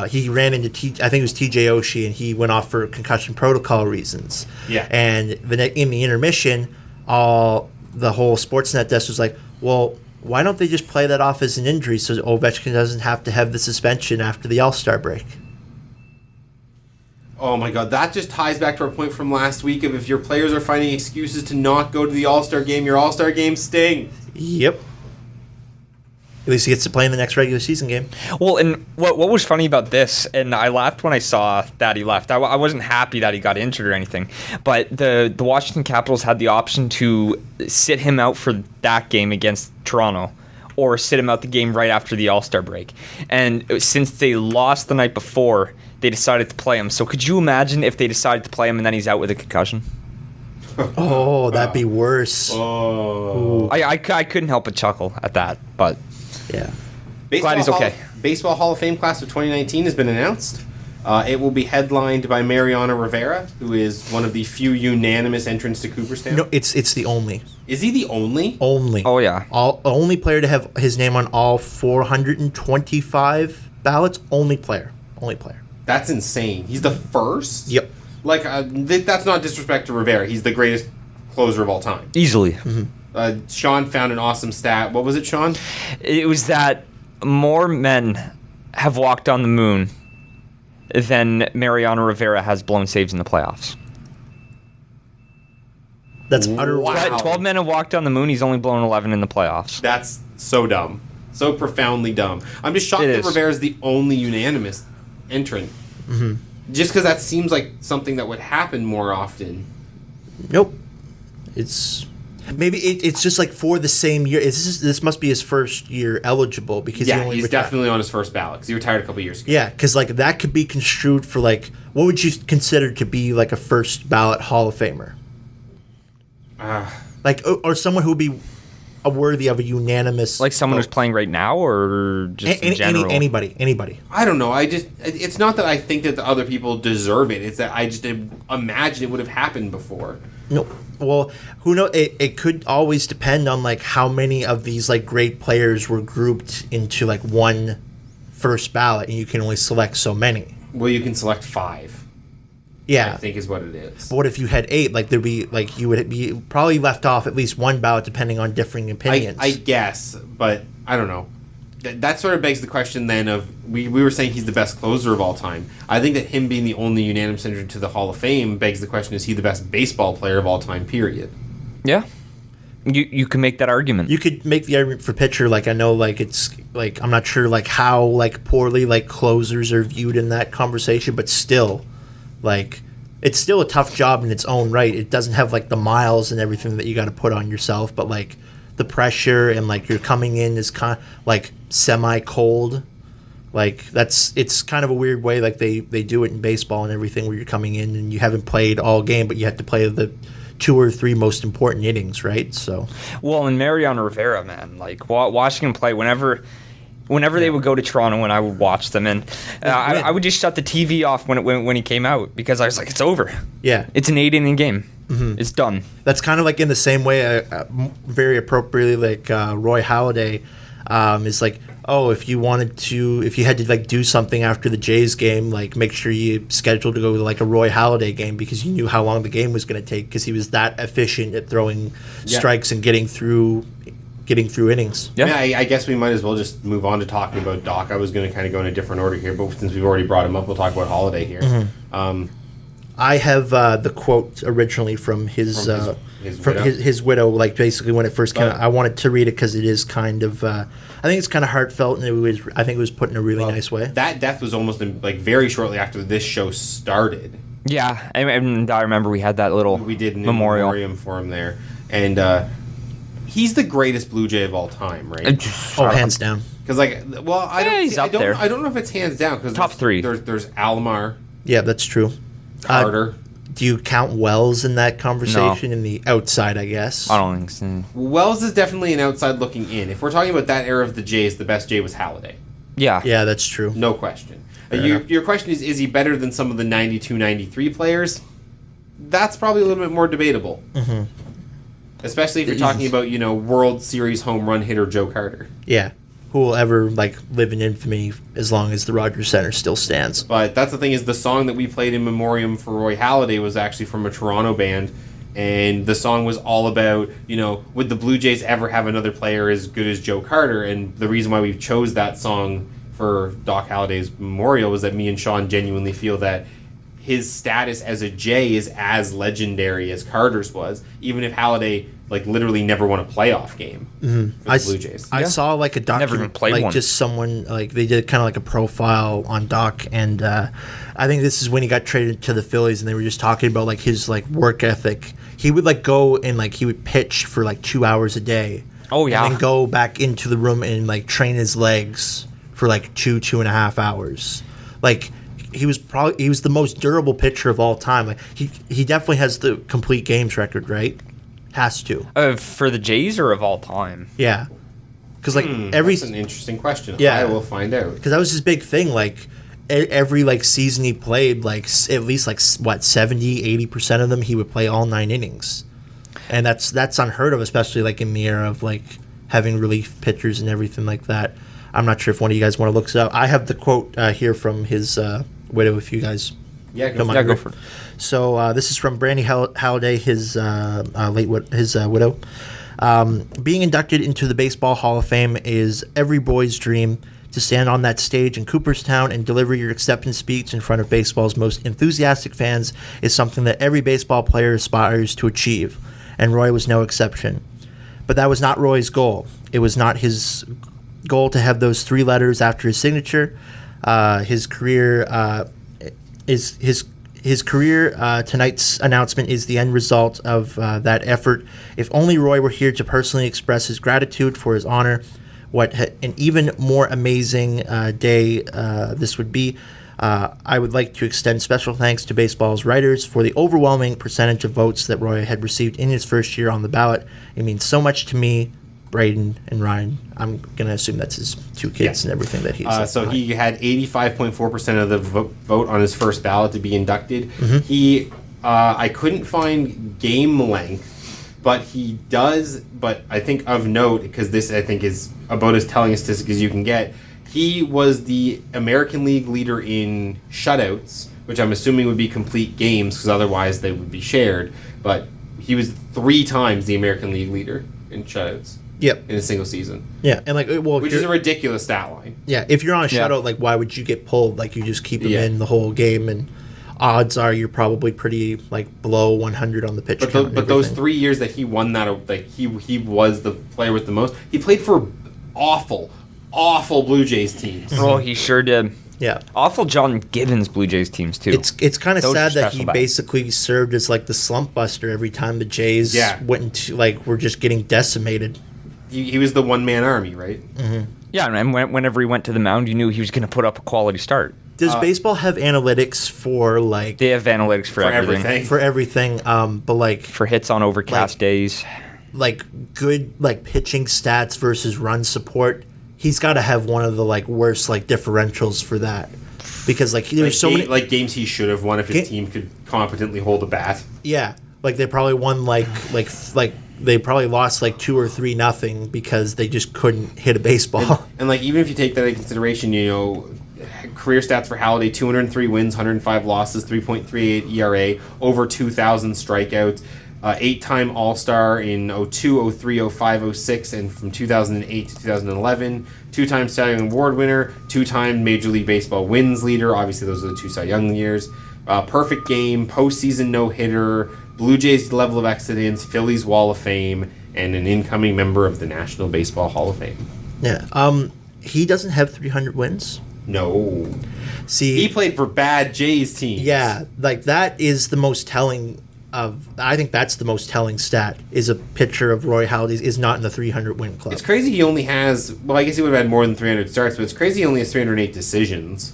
He ran into I think it was TJ Oshie, and he went off for concussion protocol reasons. Yeah. And in the intermission, the whole Sportsnet desk was like, well, why don't they just play that off as an injury so Ovechkin doesn't have to have the suspension after the All-Star break? Oh my God, that just ties back to our point from last week of if your players are finding excuses to not go to the All-Star game, your All-Star game stings. Yep. At least he gets to play in the next regular season game. Well, and what was funny about this, and I laughed when I saw that he left. I wasn't happy that he got injured or anything, but the Washington Capitals had the option to sit him out for that game against Toronto or sit him out the game right after the All-Star break. And since they lost the night before, they decided to play him. So could you imagine if they decided to play him and then he's out with a concussion? Oh, that'd be worse. Oh. I couldn't help but chuckle at that, but... Yeah. Glad he's okay. Baseball Hall of Fame class of 2019 has been announced. It will be headlined by Mariano Rivera, who is one of the few unanimous entrants to Cooperstown. No, it's the only. Is he the only? Only. Oh, yeah. Only player to have his name on all 425 ballots. Only player. That's insane. He's the first? Yep. Like, that's not disrespect to Rivera. He's the greatest closer of all time. Easily. Mm-hmm. Sean found an awesome stat. What was it, Sean? It was that more men have walked on the moon than Mariano Rivera has blown saves in the playoffs. That's utter Wow. 12 men have walked on the moon. He's only blown 11 in the playoffs. That's so dumb. So profoundly dumb. I'm just shocked It that is. Rivera's the only unanimous entrant. Mm-hmm. Just because that seems like something that would happen more often. Nope. It's maybe it's just like for the same year. This must be his first year eligible because Yeah, he only he's retired. definitely on his first ballot because he retired a couple years ago. Yeah, because like that could be construed for like what would you consider to be like a first ballot Hall of Famer? Like or someone who would be worthy of a unanimous Like someone who's vote. playing right now or just in general? Anybody. I don't know. It's not that I think that the other people deserve it. It's that I just imagine it would have happened before. No, well, who knows? It could always depend on like how many of these like great players were grouped into like one first ballot, and you can only select so many. Well, you can select 5. Yeah, I think is what it is. but what if you had 8? Like there'd be like you would be probably left off at least one ballot depending on differing opinions. I guess, but I don't know. That sort of begs the question then of we were saying he's the best closer of all time. I think that him being the only unanimous entrant to the Hall of Fame begs the question: is he the best baseball player of all time? Period. Yeah. You can make that argument. You could make the argument for pitcher. Like I know, like it's like I'm not sure like how like poorly like closers are viewed in that conversation, but still, like it's still a tough job in its own right. It doesn't have like the miles and everything that you got to put on yourself, but like the pressure and like you're coming in is kind of like semi cold. Like it's kind of a weird way like they do it in baseball and everything where you're coming in and you haven't played all game, but you have to play the 2 or 3 most important innings, right? So Well, and Mariano Rivera, man, like watching him play whenever they would go to Toronto and I would watch them, and I would just shut the TV off when he came out because I was like, it's over. yeah, It's an 8-inning game. Mm-hmm. It's done. that's kind of like in the same way, very appropriately, like Roy Halladay is like, oh, if you had to like do something after the Jays game, like make sure you scheduled to go to like a Roy Halladay game because you knew how long the game was going to take because he was that efficient at throwing strikes and getting through innings. Yeah. I guess we might as well just move on to talking about Doc. I was going to kind of go in a different order here, but since we've already brought him up, we'll talk about Holiday here. Mm-hmm. I have the quote originally from his widow. Like basically when it first came out, I wanted to read it because it is kind of. I think it's kind of heartfelt, and I think it was put in a really nice way. That death was almost like very shortly after this show started. Yeah, and I remember we had that little We did an memorial memoriam for him there, and he's the greatest Blue Jay of all time, right? Oh, hands down. Because he's up there. I don't know if it's hands down because Top 3. There's Alomar, Yeah, that's true. Carter. do you count Wells in that conversation? In the outside, I guess. I don't think so. Wells is definitely an outside looking in. If we're talking about that era of the Jays, the best Jay was Halladay. Yeah. Yeah, that's true. No question. Your question is he better than some of the 92, 93 players? That's probably a little bit more debatable. Mm-hmm. Especially if you're talking about, World Series home run hitter Joe Carter. Yeah. Who will ever live in infamy as long as the Rogers Center still stands. But that's the thing is the song that we played in memoriam for Roy Halladay was actually from a Toronto band. And the song was all about, would the Blue Jays ever have another player as good as Joe Carter? And the reason why we chose that song for Doc Halladay's memorial was that me and Sean genuinely feel that his status as a Jay is as legendary as Carter's was, even if Halladay literally never won a playoff game for the Blue Jays. I saw a document, Never even played one. Just someone they did kind of a profile on Doc, and I think this is when he got traded to the Phillies, and they were just talking about his work ethic. He would go and he would pitch for 2 hours a day. Oh yeah. And then go back into the room and train his legs for 2.5 hours. He was the most durable pitcher of all time. He definitely has the complete games record, right? Has to. For the Jays or of all time? Yeah. Because that's an interesting question. Yeah. I will find out. Because that was his big thing. Every season he played, at least 70-80% of them he would play all 9 innings, and that's unheard of, especially in the era of having relief pitchers and everything like that. I'm not sure if one of you guys want to look it up. I have the quote here from his widow. If you guys go for it. So this is from Brandy Halladay, his widow. Being inducted into the Baseball Hall of Fame is every boy's dream. To stand on that stage in Cooperstown and deliver your acceptance speech in front of baseball's most enthusiastic fans is something that every baseball player aspires to achieve, and Roy was no exception. But that was not Roy's goal. It was not his goal to have those 3 letters after his signature. His career tonight's announcement is the end result of that effort. If only Roy were here to personally express his gratitude for his honor, what an even more amazing day this would be. I would like to extend special thanks to baseball's writers for the overwhelming percentage of votes that Roy had received in his first year on the ballot. It means so much to me, Braden, and Ryan. I'm going to assume that's his 2 kids and everything that he's so he had 85.4% of the vote on his first ballot to be inducted. He I couldn't find game length, but he does, but I think of note, because this I think is about as telling a statistic as you can get, he was the American League leader in shutouts, which I'm assuming would be complete games, because otherwise they would be shared, but he was 3 times the American League leader in shutouts. Yep. In a single season. Yeah, and which is a ridiculous stat line. Yeah, if you're on a shutout, why would you get pulled? You just keep him in the whole game, and odds are you're probably pretty below 100 on the pitch count. But those 3 years that he won that, he was the player with the most. He played for awful Blue Jays teams. Oh, he sure did. Yeah. Awful John Gibbons Blue Jays teams, too. It's kind of sad that he back. basically served as the slump buster every time the Jays went into were just getting decimated. He was the one-man army, right? Mm-hmm. Yeah, and whenever he went to the mound, you knew he was going to put up a quality start. Does baseball have analytics for They have analytics for everything. For everything, but for hits on overcast days. Good pitching stats versus run support. He's got to have one of the worst differentials for that, because there's so many games he should have won if his team could competently hold a bat. Yeah, they probably won they probably lost 2 or 3-0 because they just couldn't hit a baseball. And even if you take that into consideration, career stats for Halladay: 203 wins, 105 losses, 3.38 ERA, over 2,000 strikeouts. 8-time All-Star in 02, 03, 05, 06, and from 2008 to 2011. 2-time Cy Young Award winner, 2-time Major League Baseball wins leader. Obviously, those are the 2 Cy Young years. Perfect game, postseason no-hitter, Blue Jays level of excellence, Phillies Wall of Fame, and an incoming member of the National Baseball Hall of Fame. Yeah. He doesn't have 300 wins. No. See, he played for bad Jays teams. Yeah, that is the most telling. I think that's the most telling stat, is a picture of Roy Halladay's is not in the 300 win club. It's crazy he only has, I guess he would have had more than 300 starts, but it's crazy he only has 308 decisions.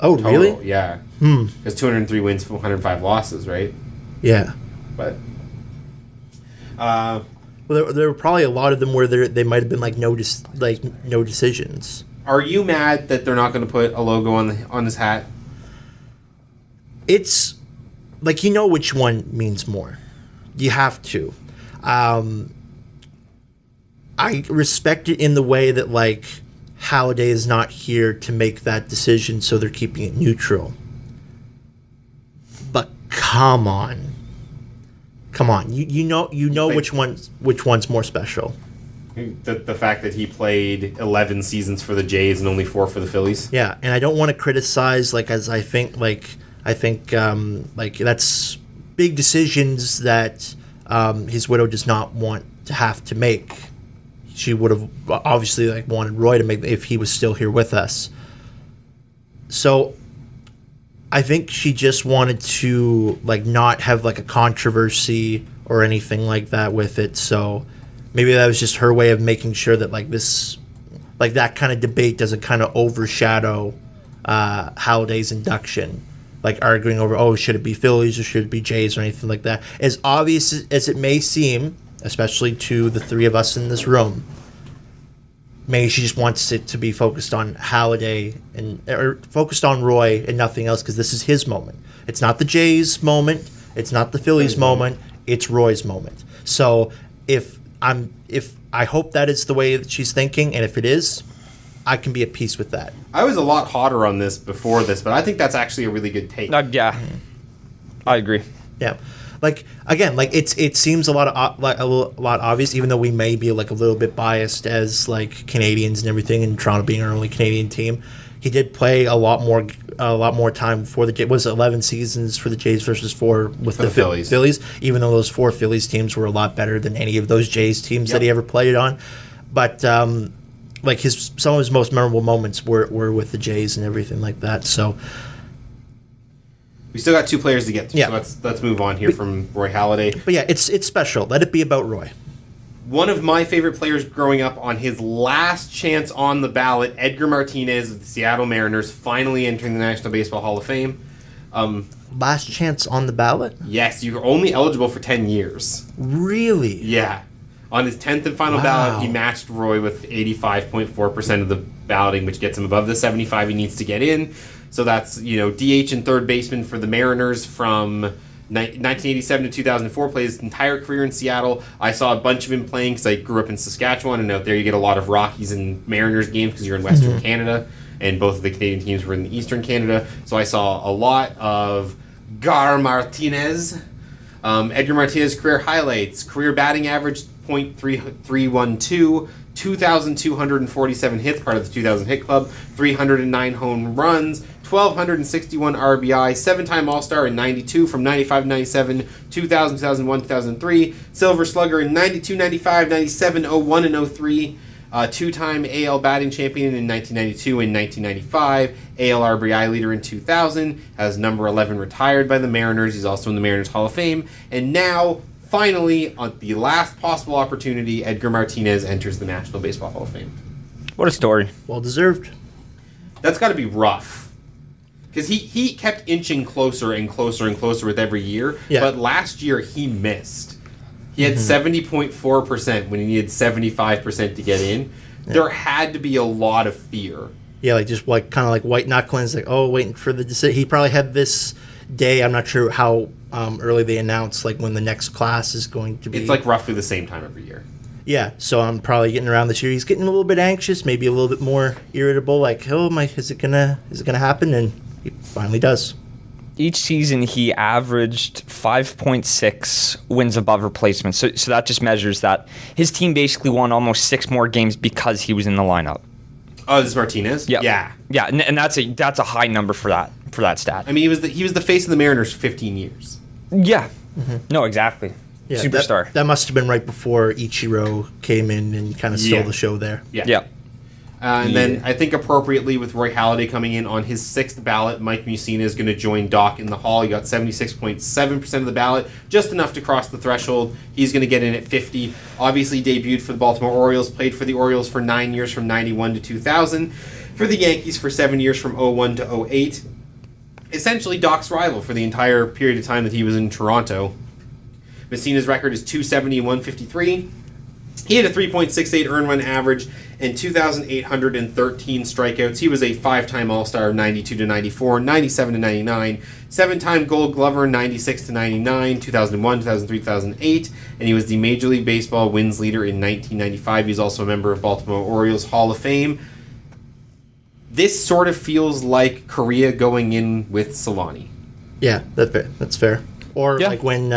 Oh, total. really? Yeah. Because 203 wins, 105 losses, right? Yeah. But Well, there were probably a lot of them where they might have been like no decisions. are you mad that they're not going to put a logo on his hat? It's like which one means more. You have to. I respect it in the way that like Halliday is not here to make that decision, so they're keeping it neutral. But come on, you know which one's more special. The fact that he played 11 seasons for the Jays and only 4 for the Phillies. Yeah, and I don't want to criticize I think that's big decisions that his widow does not want to have to make. She would have obviously wanted Roy to make if he was still here with us. So I think she just wanted to not have a controversy or anything like that with it. So maybe that was just her way of making sure that this that kind of debate doesn't kind of overshadow Halliday's induction. Arguing over, should it be Phillies or should it be Jays or anything like that. As obvious as it may seem, especially to the three of us in this room, maybe she just wants it to be focused on Halliday or focused on Roy and nothing else, because this is his moment. It's not the Jays' moment. It's not the Phillies' moment. It's Roy's moment. So if I hope that is the way that she's thinking, and if it is, I can be at peace with that. I was a lot hotter on this before this, but I think that's actually a really good take. Yeah, I agree. Yeah, it seems a lot obvious, even though we may be a little bit biased as Canadians and everything, and Toronto being our only Canadian team. He did play a lot more time for the Jays. Was 11 seasons for the Jays versus 4 with the Phillies. Even though those 4 Phillies teams were a lot better than any of those Jays teams that he ever played on, but some of his most memorable moments were with the Jays and everything like that. So we still got 2 players to get to. Yeah. So let's move on here from Roy Halladay. But yeah, it's special. Let it be about Roy. One of my favorite players growing up, on his last chance on the ballot, Edgar Martinez of the Seattle Mariners, finally entering the National Baseball Hall of Fame. Last chance on the ballot? Yes, you're only eligible for 10 years. Really? Yeah. On his 10th and final ballot, he matched Roy with 85.4% of the balloting, which gets him above the 75 he needs to get in. So that's, DH and third baseman for the Mariners from 1987 to 2004, played his entire career in Seattle. I saw a bunch of him playing because I grew up in Saskatchewan, and out there you get a lot of Rockies and Mariners games because you're in Western Canada, and both of the Canadian teams were in Eastern Canada. So I saw a lot of Gar Martinez. Edgar Martinez career highlights: career batting average .312, 2,247 hits, part of the 2,000 hit club, 309 home runs, 1,261 RBI, 7-time All-Star in 92 from 95 to 97, 2000, 2001, 2003, Silver Slugger in 92, 95, 97, 01, and 03, 2-time AL batting champion in 1992 and 1995, AL RBI leader in 2000, has number 11 retired by the Mariners. He's also in the Mariners Hall of Fame, and now, finally, on the last possible opportunity, Edgar Martinez enters the National Baseball Hall of Fame. What a story. Well deserved. That's got to be rough. Because he kept inching closer and closer and closer with every year. Yeah. But last year, he missed. He had 70.4% when he needed 75% to get in. Yeah. There had to be a lot of fear. Yeah, just kind of white knuckling. Waiting for the decision. He probably had this day. I'm not sure how early they announce when the next class is going to be. It's roughly the same time every year. Yeah, so I'm probably getting around this year. He's getting a little bit anxious, maybe a little bit more irritable. Is it gonna happen? And he finally does. Each season, he averaged 5.6 wins above replacement. So that just measures that his team basically won almost 6 more games because he was in the lineup. Oh, this is Martinez? Yeah, and that's a high number for that stat. I mean, he was the face of the Mariners for 15 years. Yeah. No, exactly. Yeah, superstar. That must have been right before Ichiro came in and kind of stole the show there. Yeah. And then I think appropriately with Roy Halladay coming in on his 6th ballot, Mike Mussina is going to join Doc in the Hall. He got 76.7% of the ballot, just enough to cross the threshold. He's going to get in at 50. Obviously debuted for the Baltimore Orioles, played for the Orioles for 9 years from 91 to 2000. for the Yankees for 7 years from 01 to 08. Essentially Doc's rival for the entire period of time that he was in Toronto. Messina's record is 270 and 153. He had a 3.68 earned run average and 2,813 strikeouts. He was a 5-time All-Star, 92 to 94, 97 to 99, 7-time Gold Glover, 96 to 99, 2001, 2003, 2008, and he was the Major League Baseball wins leader in 1995. He's also a member of Baltimore Orioles Hall of Fame. This sort of feels like Korea going in with Solani. Yeah, that's fair. Or Yeah. like when,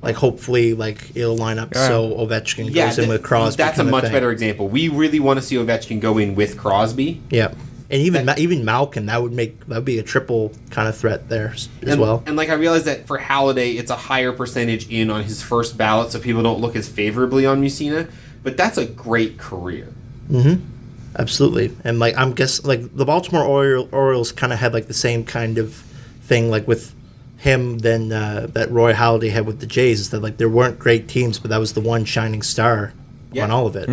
hopefully, it'll line up so Ovechkin goes in with Crosby. That's a kind of much thing. better example. We really want to see Ovechkin go in with Crosby. Yeah, and even Malkin, that would be a triple kind of threat there as well. And I realize that for Halliday, it's a higher percentage in on his first ballot, so people don't look as favorably on Messina. But that's a great career. Mm-hmm. Absolutely, and I'm the Baltimore Orioles kind of had the same kind of thing with him than that Roy Halladay had with the Jays, is that there weren't great teams, but that was the one shining star on all of it.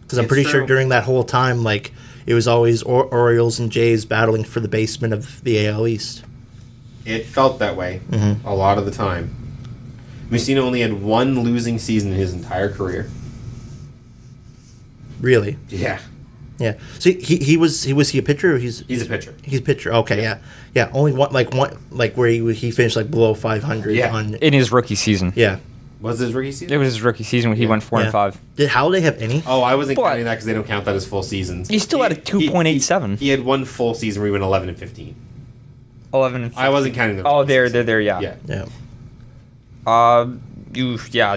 Because I'm pretty sure during that whole time, it was always Orioles and Jays battling for the basement of the AL East. It felt that way a lot of the time. Messina only had one losing season in his entire career. Really? Yeah. Yeah. So he was he a pitcher? Or He's a pitcher. He's a pitcher. Okay. Yeah. Only one where he finished below 500. Yeah. In his rookie season. Yeah. Was his rookie season? It was his rookie season when he went 4 and 5. Did Halladay have any? Oh, I wasn't But- counting that because they don't count that as full seasons. He still had a 2.87. He had one full season where he went 11 and 15. 11 and 15. I wasn't counting the. Oh, rookie there, season. yeah. Yeah.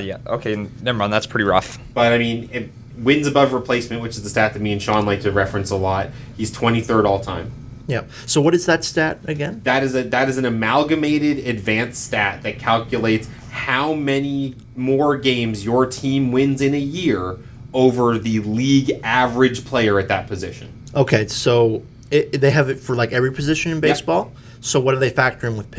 Yeah. Okay, never mind. That's pretty rough. But I mean, wins above replacement, which is the stat that me and Sean like to reference a lot. He's 23rd all time. Yeah. So what is that stat again? That is an amalgamated advanced stat that calculates how many more games your team wins in a year over the league average player at that position. Okay. So they have it for every position in baseball. So what do they factor in with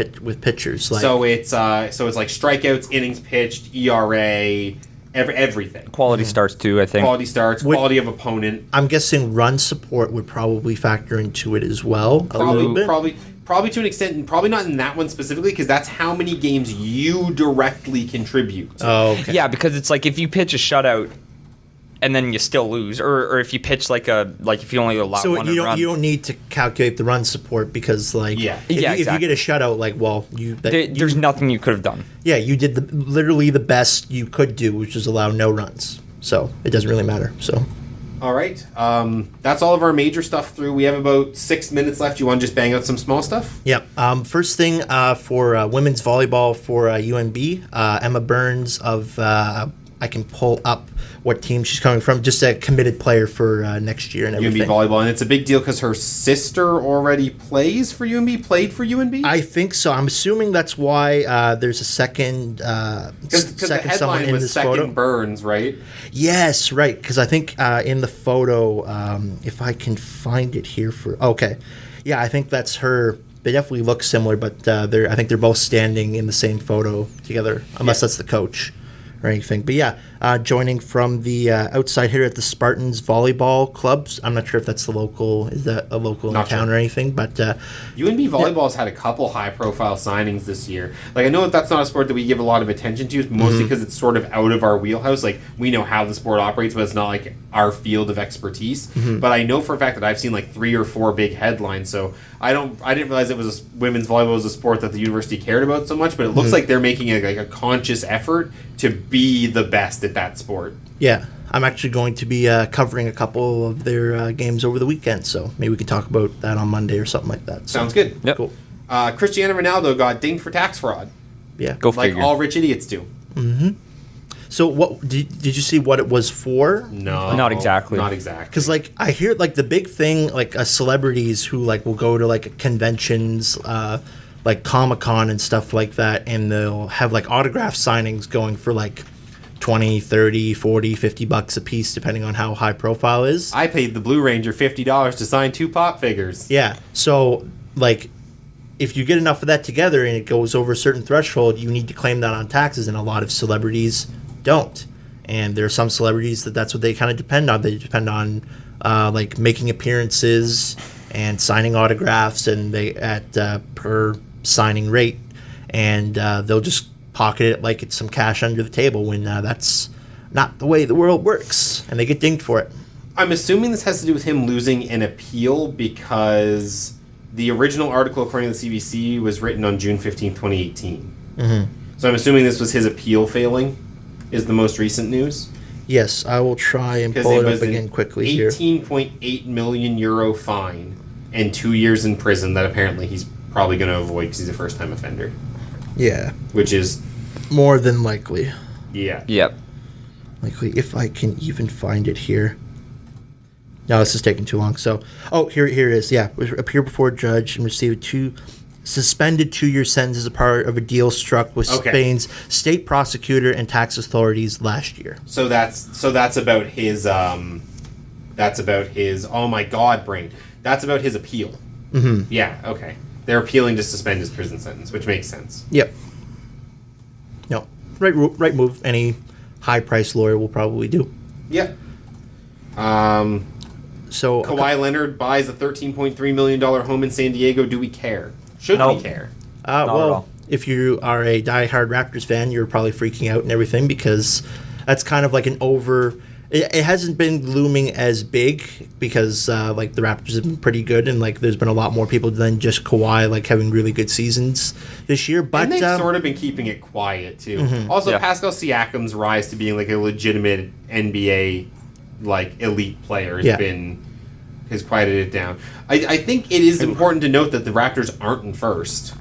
pitchers? So it's strikeouts, innings pitched, ERA, everything. Quality starts too, I think. Quality starts, quality of opponent. I'm guessing run support would probably factor into it as well a little bit. Probably to an extent, and probably not in that one specifically, because that's how many games you directly contribute to. Oh, okay. Yeah, because it's if you pitch a shutout and then you still lose, or if you pitch if you only allow So one you run. don't need to calculate the run support because if you exactly. get a shutout, There's nothing you could have done. yeah, you did literally the best you could do, which is allow no runs. So it doesn't really matter. So All right. That's all of our major stuff through. We have about 6 minutes left. You want to just bang out some small stuff? yeah. First thing for women's volleyball for UNB, Emma Burns of I can pull up what team she's coming from. Just a committed player for next year and everything. UNB volleyball, and it's a big deal because her sister already plays for UNB. Played for UNB. I think so. I'm assuming that's why there's a second Because the someone headline in was this second photo. Burns, right? Yes, right. Because I think in the photo, if I can find it here yeah, I think that's her. They definitely look similar, but I think they're both standing in the same photo together, unless that's the coach or anything. But yeah, joining from the outside here at the Spartans Volleyball Clubs. I'm not sure if that's the local. Is that a local in town or anything? But UNB volleyball has had a couple high-profile signings this year. I know that's not a sport that we give a lot of attention to, mostly because it's sort of out of our wheelhouse. We know how the sport operates, but it's not our field of expertise. But I know for a fact that I've seen 3 or 4 big headlines. So I didn't realize women's volleyball was a sport that the university cared about so much. But it looks like they're making a conscious effort to be the best at that sport. yeah, I'm actually going to be covering a couple of their games over the weekend. So maybe we can talk about that on Monday or something like that. So, Sounds good. Yep. cool. Cristiano Ronaldo got dinged for tax fraud, Yeah. Go like figure. all rich idiots do. So what did you see what it was for? No, Not exactly. Not exactly. Because I hear the big thing celebrities who will go to conventions like Comic-Con and stuff like that, and they'll have autograph signings going for 20, 30, 40, $50 a piece depending on how high profile is. I paid the Blue Ranger $50 to sign 2 pop figures. Yeah. So if you get enough of that together and it goes over a certain threshold, you need to claim that on taxes, and a lot of celebrities don't. And there are some celebrities that's what they kind of depend on. They depend on like making appearances and signing autographs, and they at per signing rate, and they'll just pocket it like it's some cash under the table when that's not the way the world works, and they get dinged for it. I'm assuming this has to do with him losing an appeal because the original article, according to the CBC, was written on June 15, 2018. Mm-hmm. So I'm assuming this was his appeal failing, is the most recent news. Yes, I will try and pull it up again quickly here. 18.8 million euro fine and 2 years in prison that apparently he's probably going to avoid because he's a first-time offender. Yeah. Which is... more than likely. Yeah. Yep. Likely, if I can even find it here. No, this is taking too long. So, here it is. Yeah, appear before a judge and receive suspended 2-year sentence as a part of a deal struck with Spain's state prosecutor and tax authorities last year. So that's about his oh my god, brain. That's about his appeal. Mm-hmm. Yeah, okay. They're appealing to suspend his prison sentence, which makes sense. Yep. No, right move. Any high-priced lawyer will probably do. Yep. So Kawhi Leonard buys a $13.3 million home in San Diego. Do we care? Should we care? Not at all. If you are a diehard Raptors fan, you're probably freaking out and everything because that's kind of like an over... It hasn't been looming as big because like the Raptors have been pretty good and like there's been a lot more people than just Kawhi like having really good seasons this year. But and they've sort of been keeping it quiet too. Mm-hmm. Also, Pascal Siakam's rise to being like a legitimate NBA like elite player has quieted it down. I think it is important to note that the Raptors aren't in first.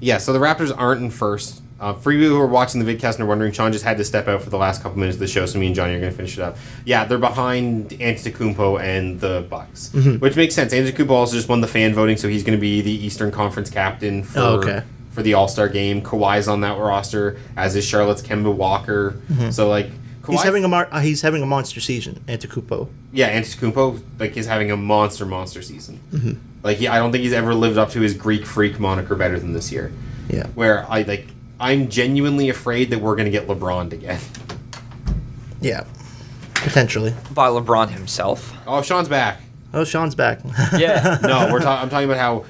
Yeah, so the Raptors aren't in first. For you who are watching the vidcast and are wondering, Sean just had to step out for the last couple minutes of the show, so me and Johnny are going to finish it up. Yeah, they're behind Antetokounmpo and the Bucks, which makes sense. Antetokounmpo also just won the fan voting, so he's going to be the Eastern Conference captain for the All-Star game. Kawhi's on that roster, as is Charlotte's Kemba Walker. Mm-hmm. So like, he's having a monster season. Antetokounmpo. Yeah, Antetokounmpo is having a monster season. Mm-hmm. Like I don't think he's ever lived up to his Greek Freak moniker better than this year. Yeah, where I'm genuinely afraid that we're going to get LeBron again. Yeah, potentially. By LeBron himself. Oh, Sean's back. Yeah. No, I'm talking about how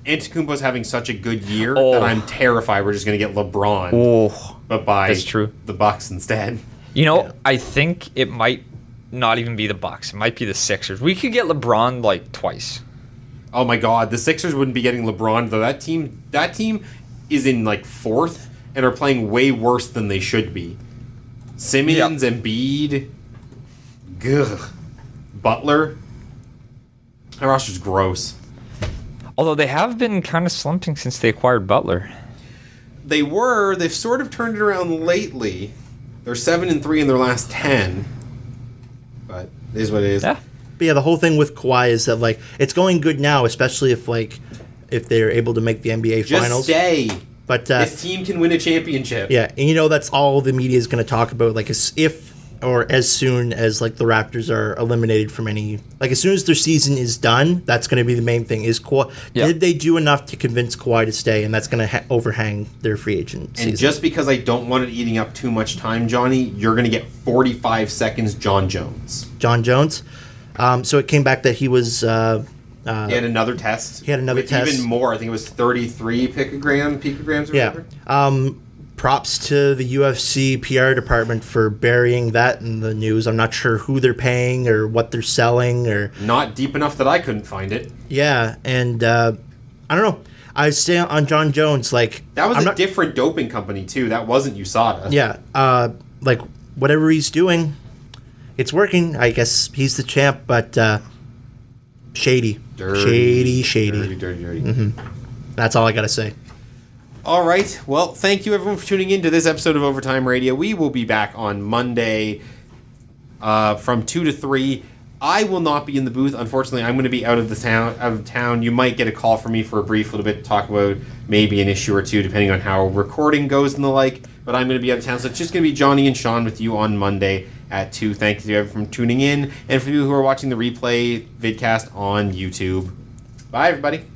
Antetokounmpo's having such a good year that I'm terrified we're just going to get LeBron. Oh, but by that's true. The Bucks instead. You know, I think it might not even be the Bucks. It might be the Sixers. We could get LeBron like twice. Oh my God, the Sixers wouldn't be getting LeBron though. That team is in like fourth and are playing way worse than they should be. Simmons, Embiid, Butler. That roster's gross. Although they have been kind of slumping since they acquired Butler. They've sort of turned it around lately. They're 7-3 in their last 10. But it is what it is. Yeah. But yeah, the whole thing with Kawhi is that like it's going good now, especially if they're able to make the NBA Finals. Just stay. But this team can win a championship. Yeah, and that's all the media is going to talk about. Like if or as soon as like the Raptors are eliminated from any, like as soon as their season is done, that's going to be the main thing. Is Kawhi? Yep. Did they do enough to convince Kawhi to stay? And that's going to overhang their free agent season. And just because I don't want it eating up too much time, Johnny, you're going to get 45 seconds. John Jones. So it came back that he was. He had another test. With even more. I think it was 33 picograms or whatever. Props to the UFC PR department for burying that in the news. I'm not sure who they're paying or what they're selling or... Not deep enough that I couldn't find it. Yeah, and I don't know. I stay on John Jones. Like that was a different doping company too. That wasn't USADA. Yeah, like whatever he's doing, it's working. I guess he's the champ, but shady. Dirty. Dirty. Mm-hmm. That's all I gotta say. All right. Well, thank you everyone for tuning in to this episode of Overtime Radio. We will be back on Monday from 2 to 3. I will not be in the booth. Unfortunately, I'm going to be out of town. You might get a call from me for a brief little bit to talk about maybe an issue or two, depending on how recording goes and the like. But I'm going to be out of town, so it's just going to be Johnny and Sean with you on Monday at 2. Thank you everyone for tuning in. And for you who are watching the replay vidcast on YouTube. Bye, everybody.